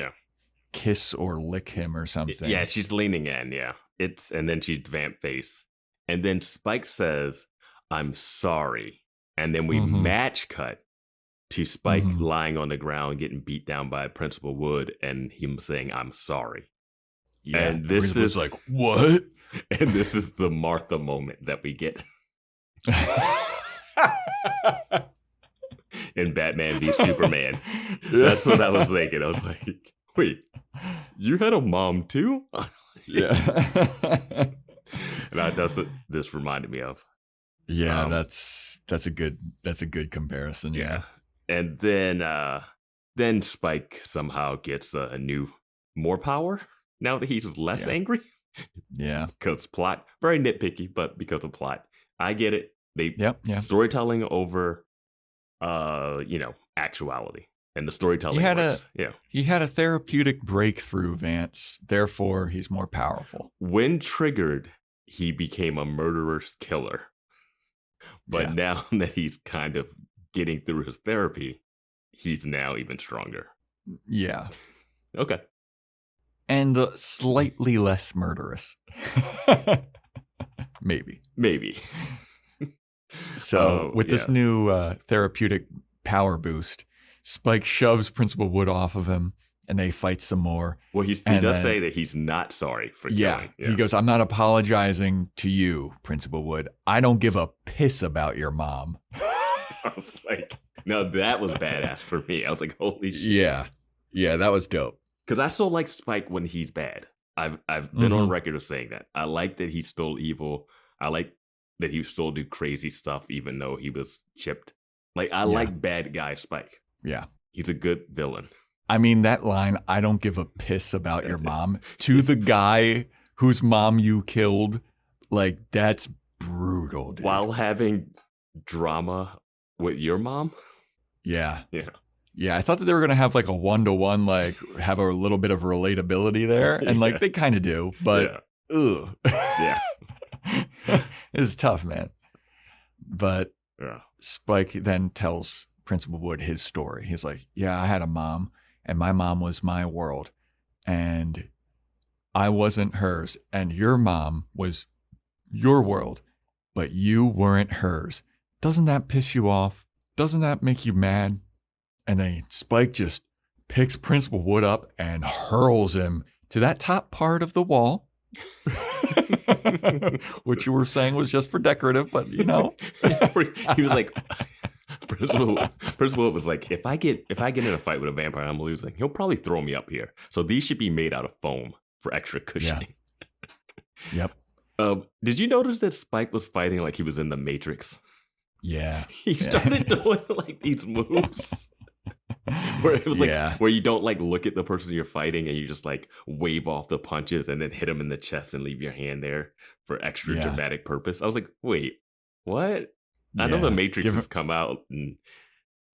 kiss or lick him or something. Yeah, she's leaning in. Yeah, and then she's vamp face, and then Spike says, "I'm sorry," and then we match cut to Spike lying on the ground getting beat down by Principal Wood, and him saying, "I'm sorry." Yeah, and this is like, what? And this is the Martha moment that we get in Batman v Superman. That's what I was thinking. I was like, wait, you had a mom too? Yeah. And that's what this reminded me of. Yeah, that's a good comparison. Yeah. And then Spike somehow gets a new more power now that he's less angry. Yeah. Because plot, very nitpicky, but because of plot. I get it. Storytelling over actuality. And the storytelling works. He had a therapeutic breakthrough, Vance. Therefore, he's more powerful. When triggered, he became a murderer's killer. But now that he's kind of getting through his therapy, he's now even stronger. Yeah. Okay. And slightly less murderous. Maybe. So with this new therapeutic power boost, Spike shoves Principal Wood off of him, and they fight some more. Well, he does say that he's not sorry for killing. Yeah, he goes, "I'm not apologizing to you, Principal Wood. I don't give a piss about your mom." I was like, no, that was badass for me. I was like, holy shit. Yeah, that was dope. Because I still like Spike when he's bad. I've been on record of saying that. I like that he's still evil. I like that he still do crazy stuff even though he was chipped. Like, I like bad guy Spike. Yeah. He's a good villain. I mean, that line, "I don't give a piss about your mom," to the guy whose mom you killed, like, that's brutal, dude. While having drama with your mom? Yeah. Yeah, I thought that they were going to have like a one-to-one, like have a little bit of relatability there. And like they kind of do, but ugh. Yeah. It's tough, man. But Spike then tells Principal Wood his story. He's like, "Yeah, I had a mom, and my mom was my world, and I wasn't hers. And your mom was your world, but you weren't hers. Doesn't that piss you off? Doesn't that make you mad?" And then Spike just picks Principal Wood up and hurls him to that top part of the wall, which you were saying was just for decorative, but you know. He was like, Principal Wood was like, if I get in a fight with a vampire, I'm losing. He'll probably throw me up here. So these should be made out of foam for extra cushioning. Yeah. Yep. Did you notice that Spike was fighting like he was in the Matrix? Yeah. He started doing like these moves. Where it was like where you don't like look at the person you're fighting and you just like wave off the punches and then hit them in the chest and leave your hand there for extra dramatic purpose. I was like, wait, what? I know the Matrix has come out and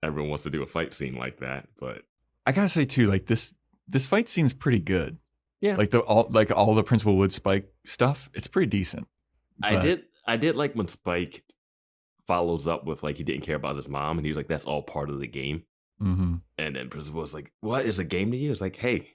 everyone wants to do a fight scene like that, but I gotta say too, like this fight scene's pretty good. Yeah, like all the Principal Wood Spike stuff, it's pretty decent. But I did like when Spike follows up with like he didn't care about his mom and he was like, that's all part of the game. Mm-hmm. And then Principal was like, "What is a game to you?" It's like, "Hey,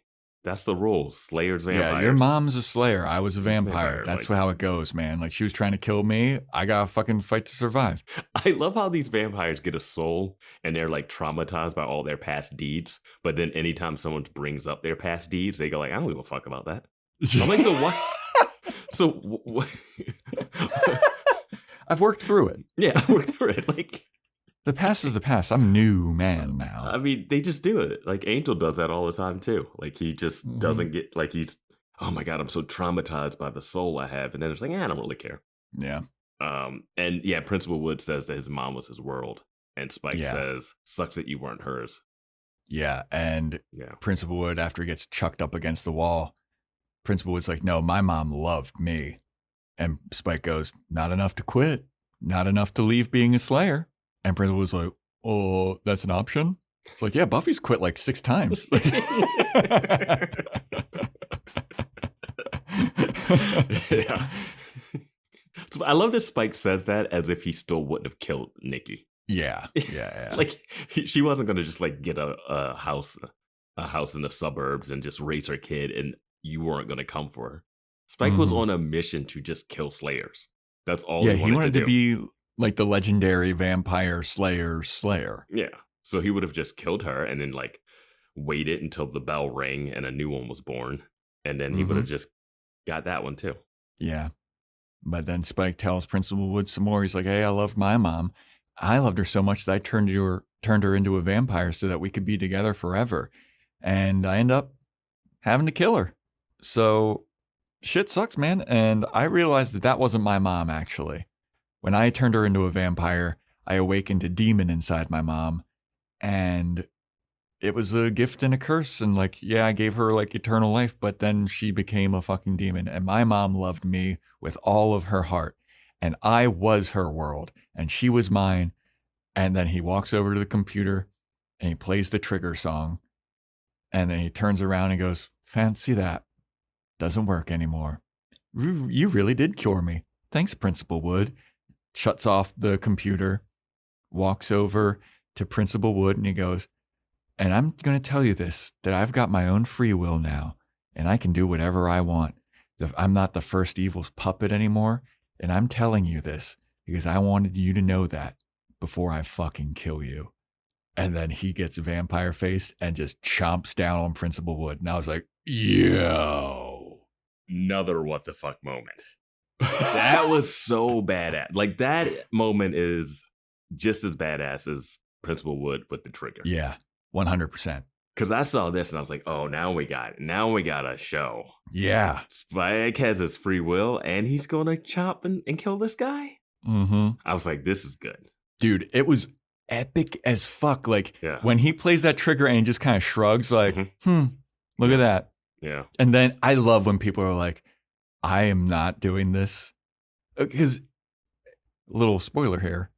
that's the rules. Slayers, vampires." Yeah, your mom's a slayer. I was a vampire. That's how it goes, man. Like she was trying to kill me. I gotta fucking fight to survive. I love how these vampires get a soul and they're like traumatized by all their past deeds. But then anytime someone brings up their past deeds, they go like, "I don't give a fuck about that." I'm like, so what? So what? I've worked through it. Yeah, I worked through it. Like. The past is the past. I'm new man now. I mean, they just do it. Like Angel does that all the time too. Like he just doesn't get like he's, oh my God, I'm so traumatized by the soul I have. And then it's like, I don't really care. Yeah. And yeah, Principal Wood says that his mom was his world. And Spike says, sucks that you weren't hers. Yeah. And Principal Wood, after he gets chucked up against the wall, Principal Wood's like, "No, my mom loved me." And Spike goes, "Not enough to quit. Not enough to leave being a slayer." And Principal was like, "Oh, that's an option?" It's like, yeah, Buffy's quit like 6 times. Yeah. I love that Spike says that as if he still wouldn't have killed Nikki. Yeah. Like she wasn't going to just like get a house in the suburbs and just raise her kid, and you weren't going to come for her. Spike was on a mission to just kill Slayers. That's all. Yeah, he wanted to be like the legendary vampire slayer. Yeah, so he would have just killed her and then like waited until the bell rang and a new one was born, and then he would have just got that one too. Yeah, but then Spike tells Principal Wood some more. He's like, "Hey, I loved my mom. I loved her so much that I turned her into a vampire so that we could be together forever, and I end up having to kill her. So shit sucks, man." And I realized that wasn't my mom, actually. When I turned her into a vampire, I awakened a demon inside my mom, and it was a gift and a curse. And like, yeah, I gave her like eternal life, but then she became a fucking demon. And my mom loved me with all of her heart, and I was her world, and she was mine. And then he walks over to the computer and he plays the trigger song, and then he turns around and goes, "Fancy that. Doesn't work anymore. You really did cure me. Thanks, Principal Wood." Shuts off the computer, walks over to Principal Wood, and he goes, "And I'm going to tell you this, that I've got my own free will now, and I can do whatever I want. I'm not the first evil's puppet anymore, and I'm telling you this because I wanted you to know that before I fucking kill you." And then he gets vampire faced and just chomps down on Principal Wood. And I was like, yo. Another what the fuck moment. That was so badass. Like, that moment is just as badass as Principal Wood with the trigger. Yeah, 100%. Because I saw this and I was like, oh, now we got a show. Yeah. Spike has his free will and he's going to chop and kill this guy. Mm-hmm. I was like, this is good. Dude, it was epic as fuck. Like, when he plays that trigger and he just kind of shrugs like, look at that. Yeah. And then I love when people are like, I am not doing this. Because, little spoiler here,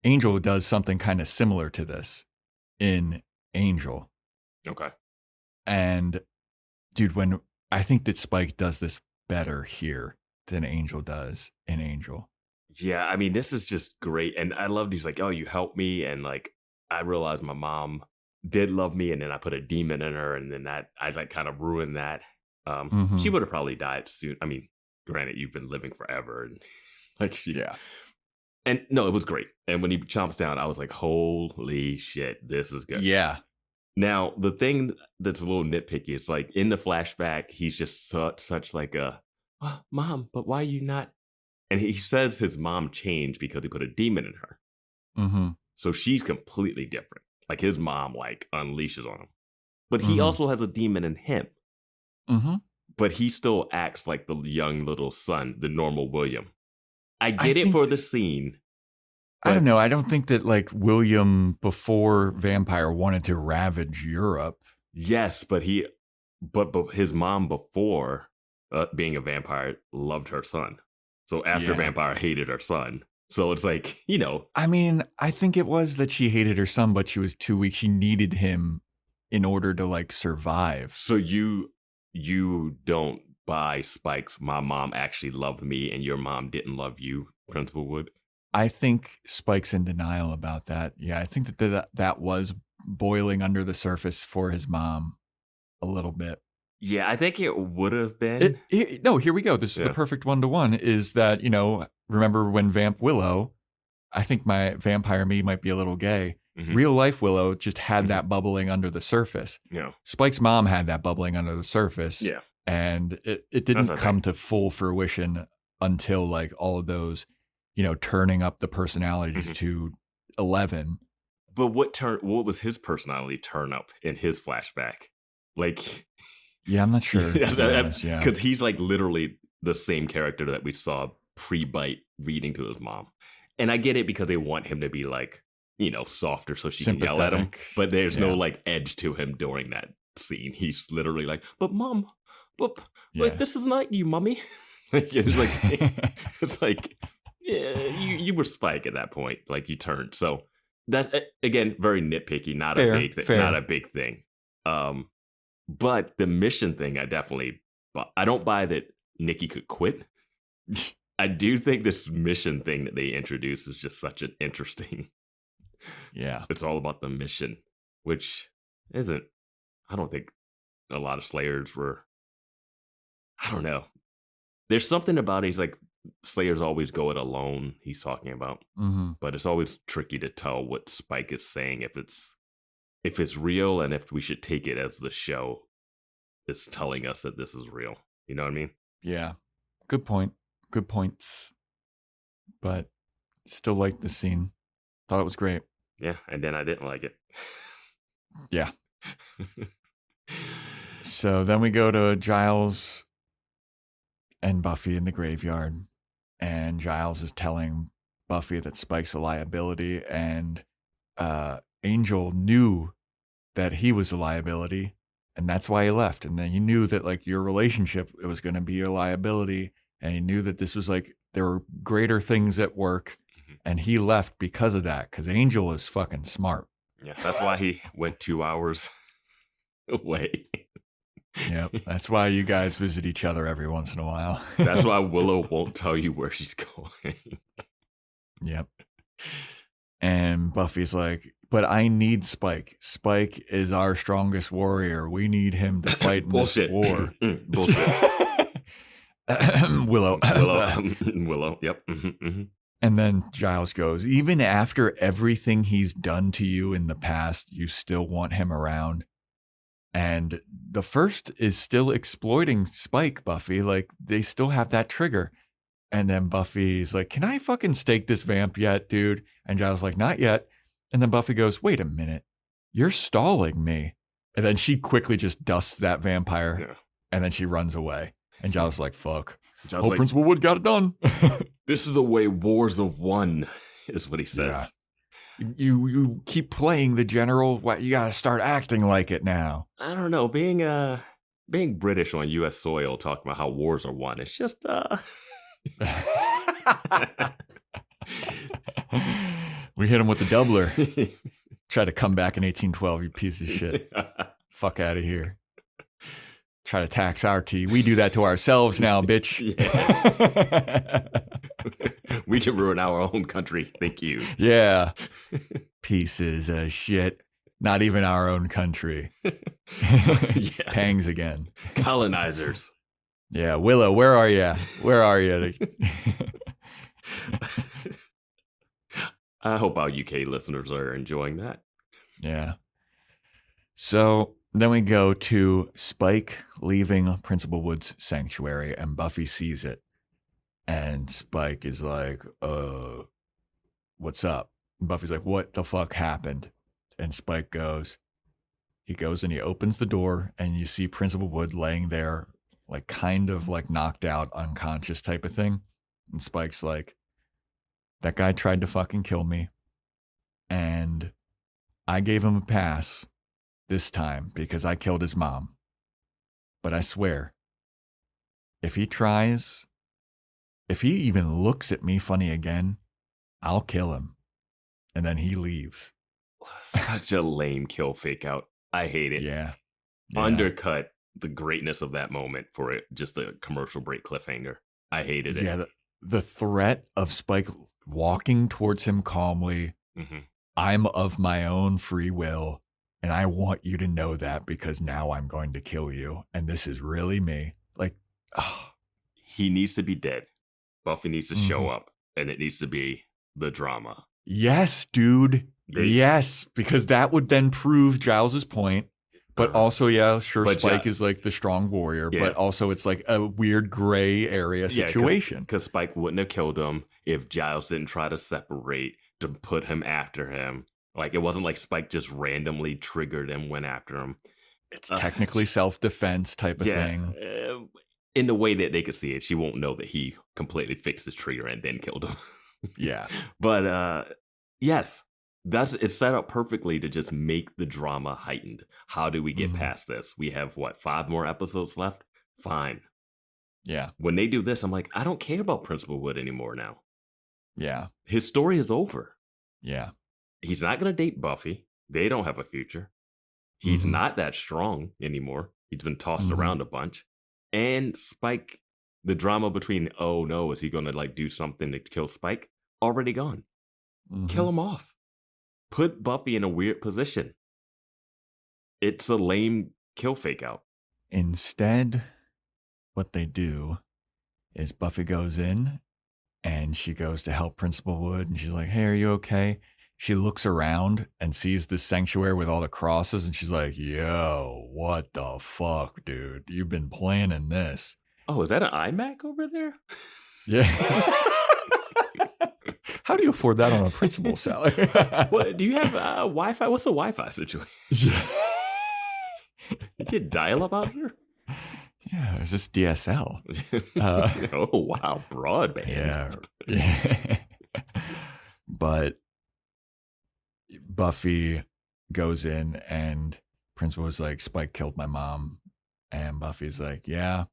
Angel does something kind of similar to this in Angel. Okay. And, dude, when I think that Spike does this better here than Angel does in Angel. Yeah, I mean, this is just great. And I loved he's like, oh, you helped me. And like, I realized my mom did love me. And then I put a demon in her. And then that, I like kind of ruined that. She would have probably died soon. I mean, granted, you've been living forever. And like, yeah. And no, it was great. And when he chomps down, I was like, holy shit, this is good. Yeah. Now, the thing that's a little nitpicky, it's like in the flashback, he's just such like a, oh, Mom, but why are you not? And he says his mom changed because he put a demon in her. Mm-hmm. So she's completely different. Like his mom like unleashes on him. But he also has a demon in him. Mm-hmm. But he still acts like the young little son, the normal William. I get it for the scene. I don't know. I don't think that like William before Vampire wanted to ravage Europe. Yes, but his mom before being a vampire loved her son. So after Vampire hated her son. So it's like, you know. I mean, I think it was that she hated her son, but she was too weak. She needed him in order to like survive. So you don't buy Spike's my mom actually loved me and your mom didn't love you, Principal Wood? I think Spike's in denial about that. Yeah, I think that was boiling under the surface for his mom a little bit. Yeah, I think it would have been. No, here we go. This is the perfect one-to-one is that, you know, remember when Willow, I think my vampire me might be a little gay. Mm-hmm. Real life Willow just had that bubbling under the surface. Yeah. Spike's mom had that bubbling under the surface. Yeah. And it didn't come to full fruition until like all of those, you know, turning up the personality to 11. But what was his personality turn up in his flashback? Like, yeah, I'm not sure. Because he's like literally the same character that we saw pre-bite reading to his mom. And I get it because they want him to be like, you know, softer so she can yell at him. But there's no like edge to him during that scene. He's literally like, but mom, but this is not you, mommy. It's like, yeah, you were Spike at that point. Like you turned. So That's again very nitpicky, not Fair, a big thing. fair. Not a big thing. But the mission thing, I don't buy that Nikki could quit. I do think this mission thing that they introduced is just such an interesting. Yeah, it's all about the mission, which isn't. I don't think a lot of Slayers were. I don't know. There's something about it. He's like, Slayers always go it alone. He's talking about, but it's always tricky to tell what Spike is saying, if it's real and if we should take it as the show is telling us that this is real. You know what I mean? Yeah. Good point. Good points. But still like the scene. Thought it was great. Yeah, and then I didn't like it. Yeah. So then we go to Giles and Buffy in the graveyard. And Giles is telling Buffy that Spike's a liability. And Angel knew that he was a liability. And that's why he left. And then he knew that, like, your relationship, it was going to be your liability. And he knew that this was, like, there were greater things at work. And he left because of that. Because Angel is fucking smart. Yeah, that's why he went 2 hours away. Yep. That's why you guys visit each other every once in a while. That's why Willow won't tell you where she's going. Yep. And Buffy's like, but I need Spike. Spike is our strongest warrior. We need him to fight in this war. Bullshit. Willow. Willow. Yep. And then Giles goes, even after everything he's done to you in the past, you still want him around. And the first is still exploiting Spike, Buffy. Like, they still have that trigger. And then Buffy's like, can I fucking stake this vamp yet, dude? And Giles like, not yet. And then Buffy goes, wait a minute. You're stalling me. And then she quickly just dusts that vampire. Yeah. And then she runs away. And Giles is like, fuck. Giles like, Principal Wood got it done. This is the way wars are won, is what he says. Yeah. You keep playing the general. What, you got to start acting like it now. I don't know. Being British on U.S. soil, talking about how wars are won, it's just... We hit him with the doubler. Try to come back in 1812, you piece of shit. Fuck out of here. Try to tax our tea. We do that to ourselves now, bitch. Yeah. We can ruin our own country. Thank you. Yeah. Pieces of shit. Not even our own country. Yeah. Pangs again. Colonizers. Yeah. Willow, where are you? Where are you? I hope our UK listeners are enjoying that. Yeah. So then we go to Spike leaving Principal Wood's sanctuary, and Buffy sees it. And Spike is like, what's up? And Buffy's like, what the fuck happened? And Spike goes and he opens the door, and you see Principal Wood laying there, like kind of like knocked out, unconscious type of thing. And Spike's like, that guy tried to fucking kill me. And I gave him a pass this time because I killed his mom. But I swear, if he even looks at me funny again, I'll kill him. And then he leaves. Such a lame kill fake out. I hate it. Yeah. Undercut the greatness of that moment for it. Just a commercial break cliffhanger. I hated it. Yeah. The threat of Spike walking towards him calmly. Mm-hmm. I'm of my own free will. And I want you to know that because now I'm going to kill you. And this is really me. Like, he needs to be dead. Buffy needs to show up, and it needs to be the drama. Yes, dude. Yes, because that would then prove Giles's point. But also, yeah, sure, but Spike is like the strong warrior, but also it's like a weird gray area situation. Because Spike wouldn't have killed him if Giles didn't try to separate to put him after him. Like, it wasn't like Spike just randomly triggered and went after him. It's technically self-defense type of thing. In the way that they could see it, she won't know that he completely fixed his trigger and then killed him. Yeah. But yes, it's set up perfectly to just make the drama heightened. How do we get past this? We have, 5 more episodes left? Fine. Yeah. When they do this, I'm like, I don't care about Principal Wood anymore now. Yeah. His story is over. Yeah. he's not going to date Buffy. They don't have a future. He's not that strong anymore. He's been tossed around a bunch. And Spike, the drama between, oh no, is he going to like do something to kill Spike? Already gone. Kill him off. Put Buffy in a weird position. It's a lame kill fake out. Instead, what they do is Buffy goes in and she goes to help Principal Wood. And she's like, hey, are you okay? She looks around and sees this sanctuary with all the crosses. And she's like, yo, what the fuck, dude? You've been planning this. Oh, is that an iMac over there? Yeah. How do you afford that on a principal salary? What, do you have Wi-Fi? What's the Wi-Fi situation? You get dial-up out here? Yeah, it's just DSL. Oh, wow. Broadband. Yeah. But Buffy goes in and Principal was like, Spike killed my mom. And Buffy's like, yeah,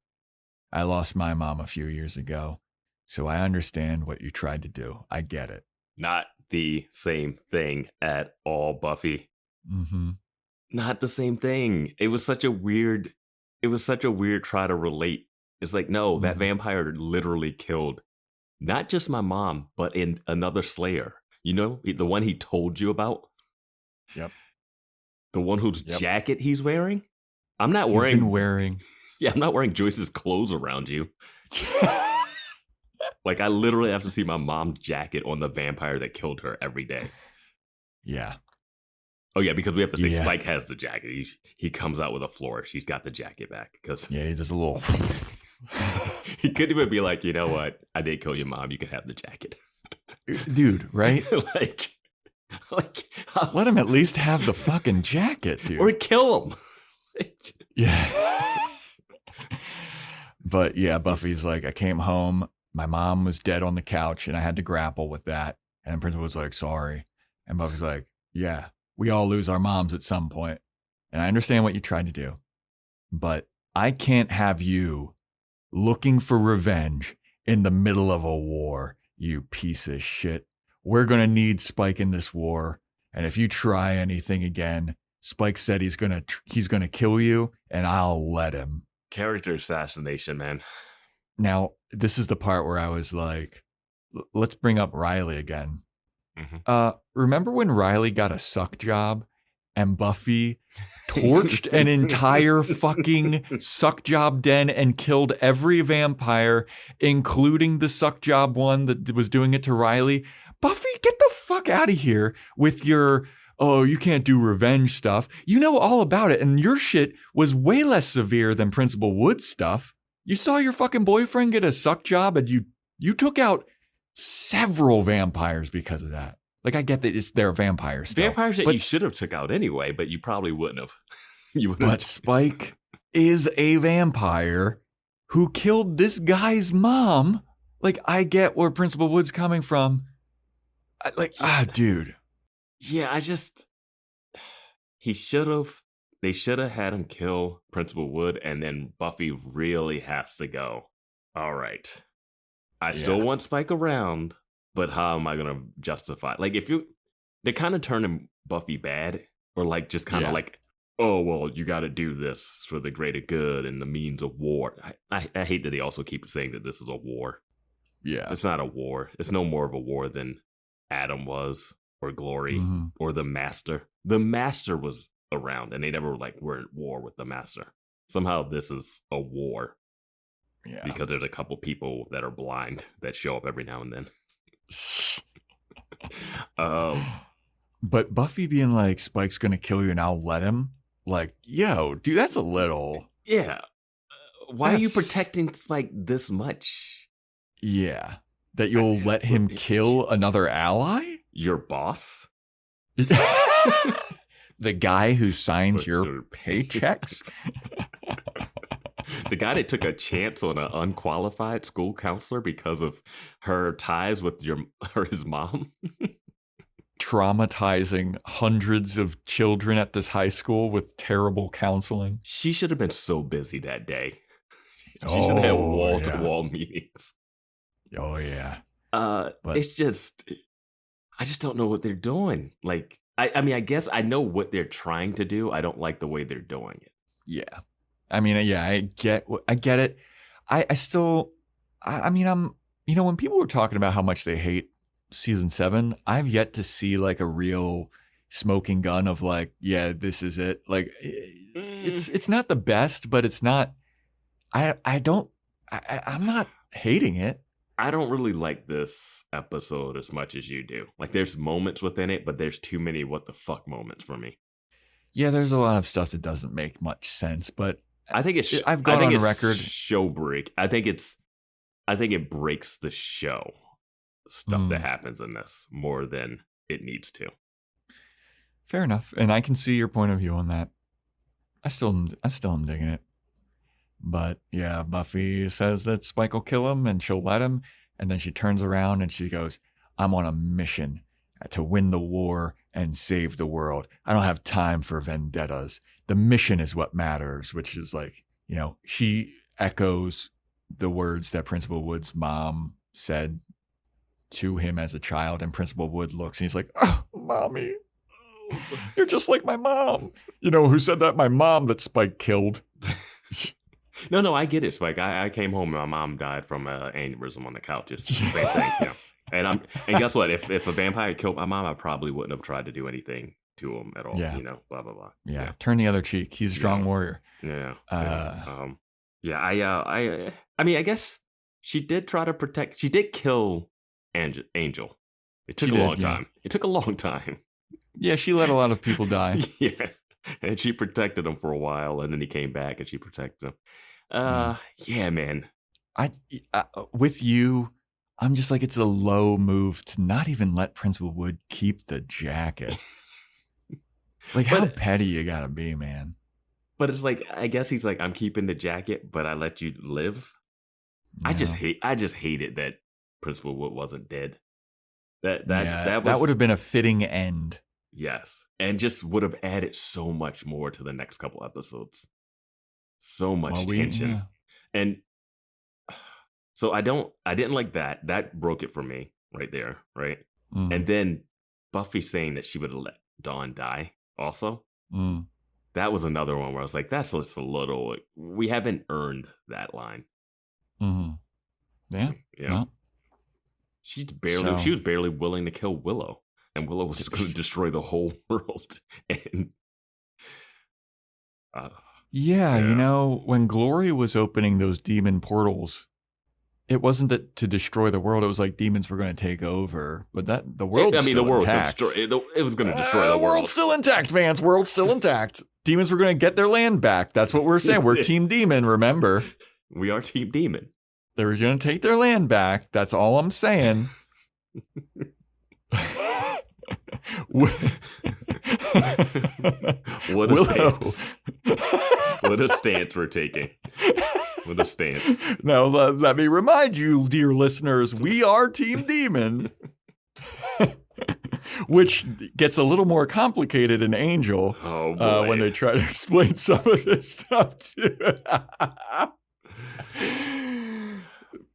I lost my mom a few years ago. So I understand what you tried to do. I get it. Not the same thing at all, Buffy. Not the same thing. It was such a weird try to relate. It's like, no, that vampire literally killed not just my mom, but in another Slayer. You know, the one he told you about? Yep. The one whose jacket he's wearing? I'm not He's been wearing. Yeah, I'm not wearing Joyce's clothes around you. Like, I literally have to see my mom's jacket on the vampire that killed her every day. Yeah. Oh, yeah, because we have to say Spike has the jacket. He comes out with a flourish. He's got the jacket back. Yeah, he does a little... He couldn't even be like, you know what? I did kill your mom. You can have the jacket. Dude, right? like let him at least have the fucking jacket, dude. Or kill him. Yeah. But yeah, Buffy's like, I came home. My mom was dead on the couch and I had to grapple with that. And Principal was like, sorry. And Buffy's like, yeah, we all lose our moms at some point. And I understand what you tried to do. But I can't have you looking for revenge in the middle of a war, you piece of shit. We're going to need Spike in this war. And if you try anything again, Spike said he's going to kill you and I'll let him. Character assassination, man. Now, this is the part where I was like, let's bring up Riley again. Remember when Riley got a suck job and Buffy torched an entire fucking suck job den and killed every vampire, including the suck job one that was doing it to Riley? Buffy, get the fuck out of here with your, oh, you can't do revenge stuff. You know all about it. And your shit was way less severe than Principal Wood's stuff. You saw your fucking boyfriend get a suck job and you took out several vampires because of that. Like, I get that they're vampires still. Vampires that you should have took out anyway, but you probably wouldn't have. But Spike is a vampire who killed this guy's mom. Like, I get where Principal Wood's coming from. Dude. Yeah, they should have had him kill Principal Wood, and then Buffy really has to go, all right, I still want Spike around, but how am I going to justify? Like, they're kind of turning Buffy bad, or like just kind of like, oh, well, you got to do this for the greater good and the means of war. I hate that they also keep saying that this is a war. Yeah. It's not a war. It's no more of a war than Adam was, or Glory, or the Master. The Master was around, and they never were at war with the Master. Somehow this is a war. Yeah. Because there's a couple people that are blind that show up every now and then. But Buffy being like, Spike's gonna kill you and I'll let him. Like, yo, dude, that's a little. Yeah. Why are you protecting Spike this much? Yeah. That you'll let him kill another ally? Your boss? The guy who signs your paychecks? The guy that took a chance on an unqualified school counselor because of her ties with his mom? Traumatizing hundreds of children at this high school with terrible counseling. She should have been so busy that day. She should have had wall-to-wall meetings. Oh, yeah. It's just, I just don't know what they're doing. Like, I mean, I guess I know what they're trying to do. I don't like the way they're doing it. Yeah. I mean, yeah, I get it. I still, I mean, when people were talking about how much they hate season 7, I've yet to see like a real smoking gun of like, yeah, this is it. Like, it's not the best, but it's not, I'm not hating it. I don't really like this episode as much as you do. Like, there's moments within it, but there's too many what the fuck moments for me. Yeah, there's a lot of stuff that doesn't make much sense, but I think it's. I've gone on record. Show break. I think it breaks the show stuff that happens in this more than it needs to. Fair enough, and I can see your point of view on that. I still am digging it. But yeah, Buffy says that Spike will kill him and she'll let him. And then she turns around and she goes, I'm on a mission to win the war and save the world. I don't have time for vendettas. The mission is what matters, which is like, she echoes the words that Principal Wood's mom said to him as a child. And Principal Wood looks and he's like, oh, Mommy, you're just like my mom. Who said that? My mom that Spike killed. No, I get it, Spike. I came home and my mom died from an aneurysm on the couch. It's the same thing. And guess what? If a vampire killed my mom, I probably wouldn't have tried to do anything to him at all. Yeah. Blah blah blah. Yeah. Turn the other cheek. He's a strong warrior. Yeah. I mean, I guess she did try to protect. She did kill Angel. It took a long time. It took a long time. Yeah, she let a lot of people die. Yeah. And she protected him for a while, and then he came back and she protected him. Yeah, man. I with you, I'm just like, it's a low move to not even let Principal Wood keep the jacket. Like, how petty you gotta be, man. But it's like, I guess he's like, I'm keeping the jacket, but I let you live. Yeah. I just hated that Principal Wood wasn't dead. That would have been a fitting end. Yes, and just would have added so much more to the next couple episodes. So much tension. Yeah. And so I didn't like that. That broke it for me right there, right? And then Buffy saying that she would have let Dawn die also. That was another one where I was like, that's just a little, we haven't earned that line. Yeah. Well. She was barely willing to kill Willow. And Willow was going to destroy the whole world. And when Glory was opening those demon portals, it wasn't that to destroy the world. It was like demons were going to take over. But the world was still intact. It was going to destroy the world. World's still intact, Vance. World's still intact. Demons were going to get their land back. That's what we're saying. We're Team Demon, remember? We are Team Demon. They were going to take their land back. That's all I'm saying. What a stance. What a stance we're taking. What a stance. Now, let me remind you, dear listeners, we are Team Demon. Which gets a little more complicated in Angel when they try to explain some of this stuff too.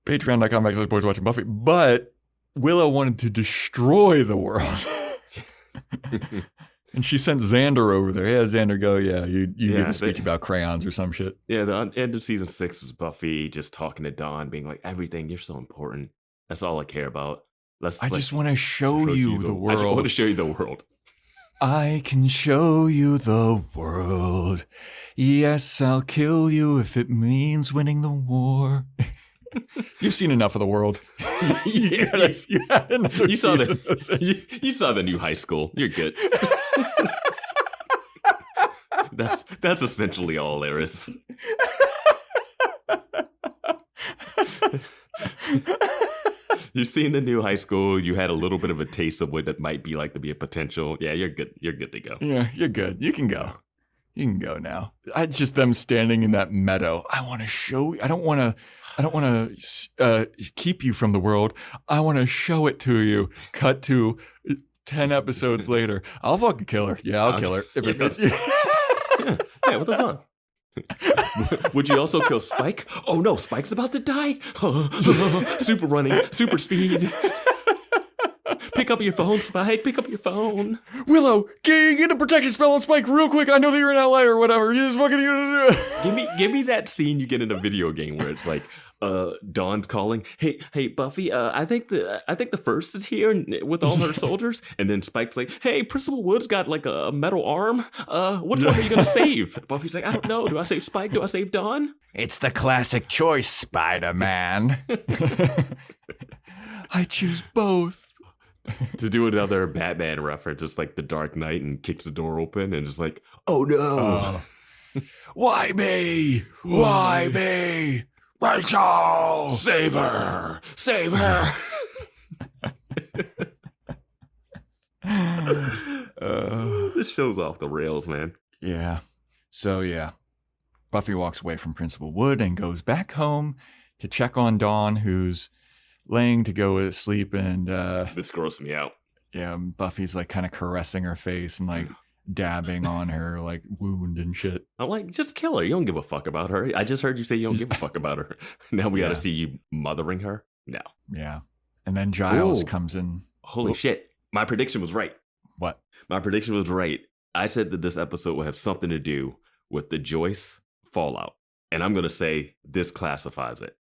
Patreon.com/Boys Watching Buffy. But Willow wanted to destroy the world. And she sent Xander over there. Yeah, Xander, go. Yeah, you give a speech about crayons or some shit. Yeah, the end of season 6 was Buffy just talking to Dawn, being like, everything, you're so important. That's all I care about. I just want to show you the world. I just want to show you the world. I can show you the world. Yes, I'll kill you if it means winning the war. You've seen enough of the world. You saw the new High School. You're good. That's essentially all there is. You've seen the new High School. You had a little bit of a taste of what it might be like to be a potential. Yeah, you're good. You're good to go. Yeah, you're good. You can go. You can go now. It's just them standing in that meadow. I want to show you. I don't want to keep you from the world. I want to show it to you. Cut to 10 episodes later. I'll fucking kill her. Yeah, I'll kill her. If it means yeah, what the fuck? Would you also kill Spike? Oh no, Spike's about to die. Super running, super speed. Pick up your phone, Spike. Pick up your phone. Willow, get a protection spell on Spike real quick. I know that you're in LA or whatever. You just fucking Give me that scene you get in a video game where it's like, Dawn's calling, hey Buffy, I think the first is here with all her soldiers, and then Spike's like, hey, Principal Wood's got like a metal arm. Which one are you gonna save? Buffy's like, I don't know. Do I save Spike? Do I save Dawn? It's the classic choice, Spider-Man. I choose both. To do another Batman reference, it's like the Dark Knight and kicks the door open and just like, oh no. Why me? Why me? Rachel! Save her! Save her! This show's off the rails, man. Yeah. So, yeah. Buffy walks away from Principal Wood and goes back home to check on Dawn, who's laying to go to sleep. And this grossed me out. Yeah, Buffy's like kind of caressing her face and like dabbing on her like wound and shit. I'm like, just kill her. You don't give a fuck about her. I just heard you say you don't give a fuck about her. Now we gotta see you mothering her? No. Yeah. And then Giles comes in. Holy shit. My prediction was right. What? My prediction was right. I said that this episode will have something to do with the Joyce fallout. And I'm going to say this classifies it.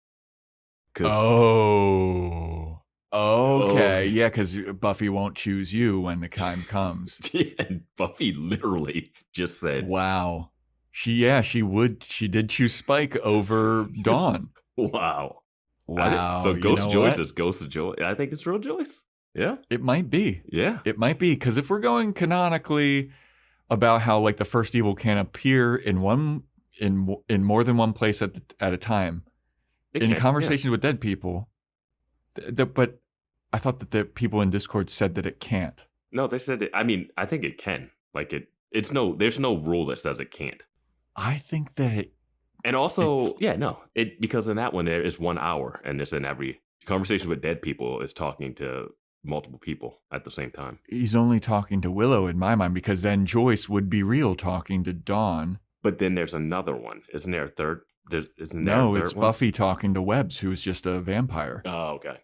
Okay. Yeah, because Buffy won't choose you when the time comes. And Buffy literally just said, wow. She did choose Spike over Dawn. Wow. So Ghost Joyce is Ghost Joyce. I think it's real Joyce. Yeah. It might be. Yeah. It might be. Because if we're going canonically about how like the first evil can appear in more than one place at a time, in conversations with dead people, but I thought that the people in Discord said that it can't. No, they said it. I mean, I think it can. Like there's no rule that says it can't. I think that and also, because in that one there is 1 hour, and it's in every conversation with dead people is talking to multiple people at the same time. He's only talking to Willow in my mind, because then Joyce would be real talking to Dawn. But then there's another one. Isn't there a third? No, it's Buffy talking to Webbs, who is just a vampire. Oh, okay.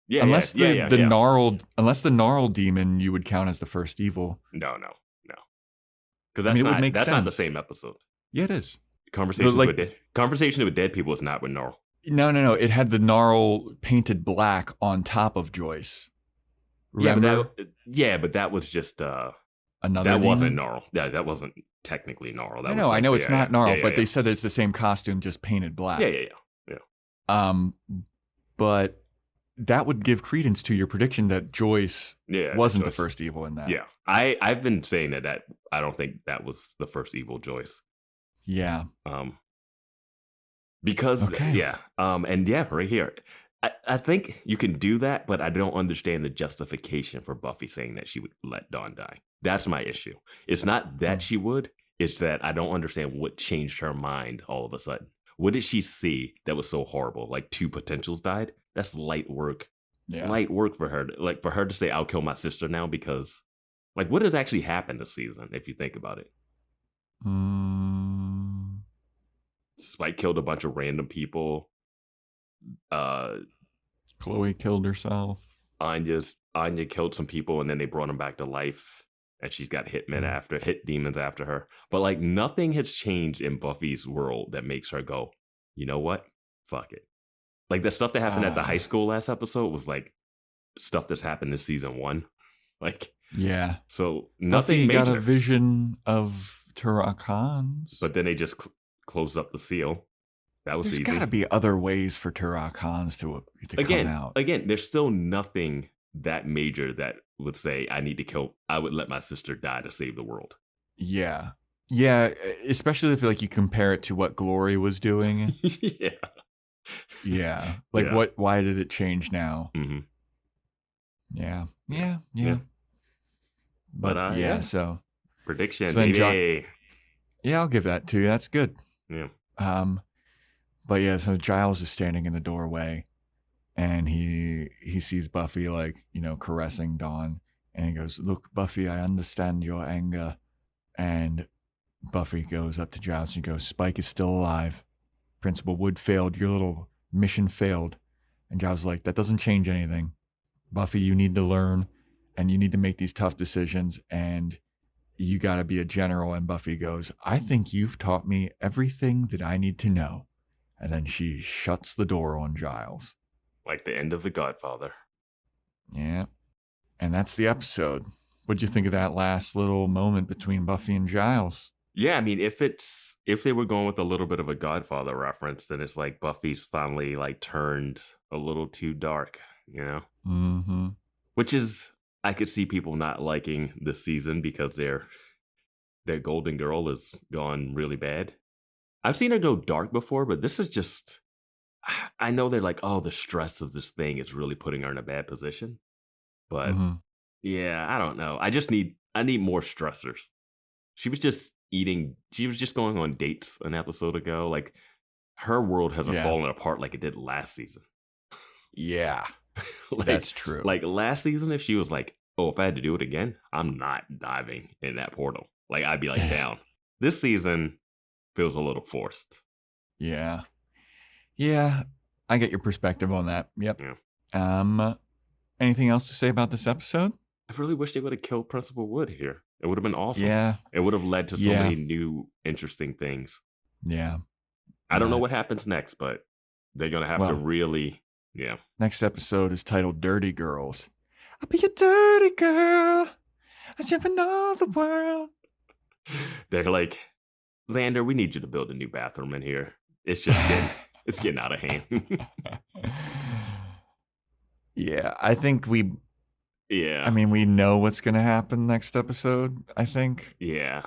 Yeah, unless the gnarled demon you would count as the first evil. No. Because that's not the same episode. Yeah, it is. Conversation with dead people is not with gnarl. No. It had the gnarl painted black on top of Joyce. Remember? But that was just another. That demon? wasn't gnarl. Yeah, that wasn't technically gnarl. I know it's not gnarl, but they said that it's the same costume, just painted black. Yeah. But that would give credence to your prediction that Joyce wasn't the first evil in that. Yeah, I've been saying that I don't think that was the first evil Joyce. Yeah. Because right here, I think you can do that, but I don't understand the justification for Buffy saying that she would let Dawn die. That's my issue. It's not that she would, it's that I don't understand what changed her mind all of a sudden. What did she see that was so horrible? Like 2 potentials died? That's light work. Yeah. Light work for her. Like for her to say, I'll kill my sister now because, like, what has actually happened this season, if you think about it? Spike killed a bunch of random people. Chloe killed herself. Anya killed some people, and then they brought them back to life. And she's got hit demons after her. But like nothing has changed in Buffy's world that makes her go, you know what? Fuck it. Like the stuff that happened at the high school last episode was like stuff that's happened in season 1. Like, yeah. So nothing Buffy major. got a vision of Turok-Hans. But then they just closed up the seal. That was easy. There's got to be other ways for Turok-Hans to come out. Again, there's still nothing that major that would say I would let my sister die to save the world. Yeah, especially if like you compare it to what Glory was doing. Why did it change now? Mm-hmm. Yeah. But so prediction, so baby. I'll give that to you. That's good. Yeah. But yeah, so Giles is standing in the doorway, and he sees Buffy like, caressing Dawn, and he goes, "Look, Buffy, I understand your anger." And Buffy goes up to Giles and goes, "Spike is still alive. Principal Wood failed. Your little mission failed." And Giles is like, "That doesn't change anything. Buffy, you need to learn and you need to make these tough decisions and you got to be a general. And Buffy goes, I think you've taught me everything that I need to know. And then she shuts the door on Giles. Like the end of The Godfather. Yeah. And that's the episode. What'd you think of that last little moment between Buffy and Giles? Yeah, I mean, if they were going with a little bit of a Godfather reference, then it's like Buffy's finally like turned a little too dark, you know? Mm-hmm. Which is, I could see people not liking this season because their golden girl has gone really bad. I've seen her go dark before, but this is just, I know they're like, oh, the stress of this thing is really putting her in a bad position. But yeah, I don't know. I need more stressors. She was just going on dates an episode ago. Like her world hasn't fallen apart like it did last season. Yeah, like, that's true. Like last season, if she was like, oh, if I had to do it again, I'm not diving in that portal. Like I'd be like down. This season feels a little forced. Yeah. Yeah. I get your perspective on that. Yep. Yeah. Anything else to say about this episode? I really wish they would have killed Principal Wood here. It would have been awesome. Yeah. It would have led to so many new, interesting things. Yeah. I don't know what happens next, but they're going to have to really, Next episode is titled Dirty Girls. I'll be a dirty girl. I jump in all the world. They're like, Xander, we need you to build a new bathroom in here. It's just getting out of hand. Yeah, I think we know what's going to happen next episode, I think. Yeah.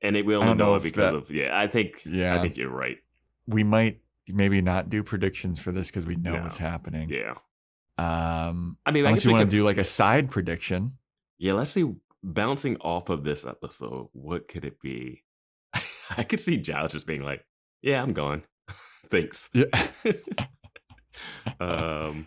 And we only know it because I think you're right. We might maybe not do predictions for this because we know what's happening. Yeah. I mean, unless you want to do like a side prediction. Yeah, let's see. Bouncing off of this episode, what could it be? I could see Giles just being like, yeah, I'm gone. Thanks. Yeah. I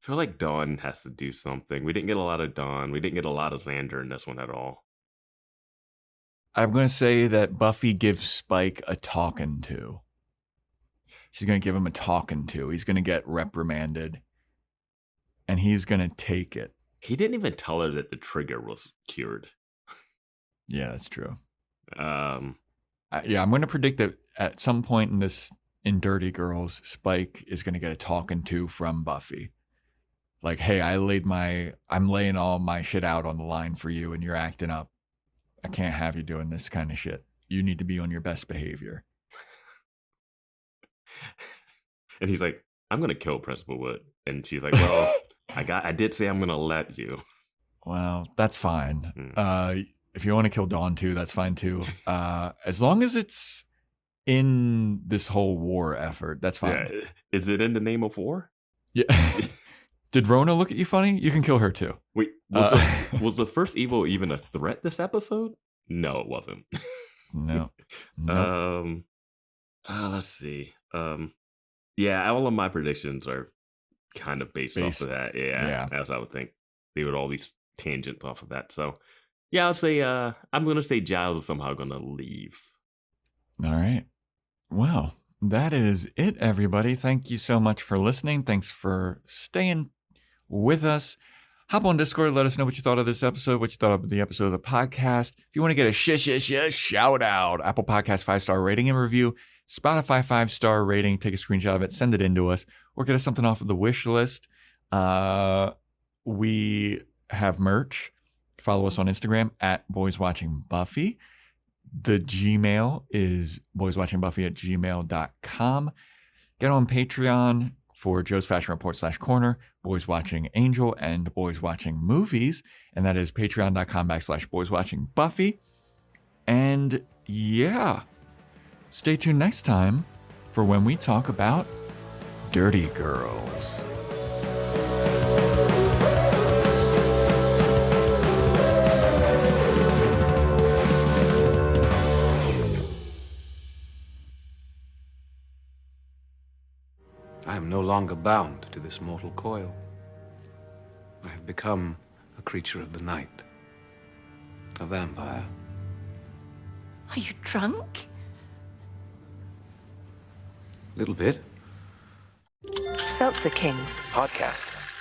feel like Dawn has to do something. We didn't get a lot of Dawn. We didn't get a lot of Xander in this one at all. I'm going to say that Buffy gives Spike a talking to. She's going to give him a talking to. He's going to get reprimanded. And he's going to take it. He didn't even tell her that the trigger was cured. Yeah, that's true. I'm going to predict that at some point in Dirty Girls, Spike is going to get a talking to from Buffy. Like, hey, I'm laying all my shit out on the line for you and you're acting up. I can't have you doing this kind of shit. You need to be on your best behavior. And he's like, I'm going to kill Principal Wood. And she's like, well, I did say I'm going to let you. Well, that's fine. If you want to kill Dawn too, that's fine too. As long as it's in this whole war effort, that's fine. Yeah. Is it in the name of war? Yeah. Did Rona look at you funny? You can kill her too. Wait, was the first evil even a threat this episode? No, it wasn't. No. Let's see. Yeah, all of my predictions are kind of based off of that. Yeah, as I would think. They would all be tangents off of that. So, yeah, I'll say I'm going to say Giles is somehow going to leave. All right. Well, that is it, everybody. Thank you so much for listening. Thanks for staying with us. Hop on Discord. Let us know what you thought of this episode, what you thought of the episode of the podcast. If you want to get a shout out, Apple Podcast 5-star rating and review, Spotify 5-star rating, take a screenshot of it, send it in to us, or get us something off of the wish list. We have merch. Follow us on Instagram at Boys Watching Buffy. The Gmail is boyswatchingbuffy@gmail.com. Get on Patreon for Joe's Fashion Report /corner, Boys Watching Angel, and Boys Watching Movies. And that is patreon.com/boyswatchingbuffy. And yeah, stay tuned next time for when we talk about Dirty Girls. I am no longer bound to this mortal coil. I have become a creature of the night, a vampire. Are you drunk? A little bit. Seltzer Kings. Podcasts.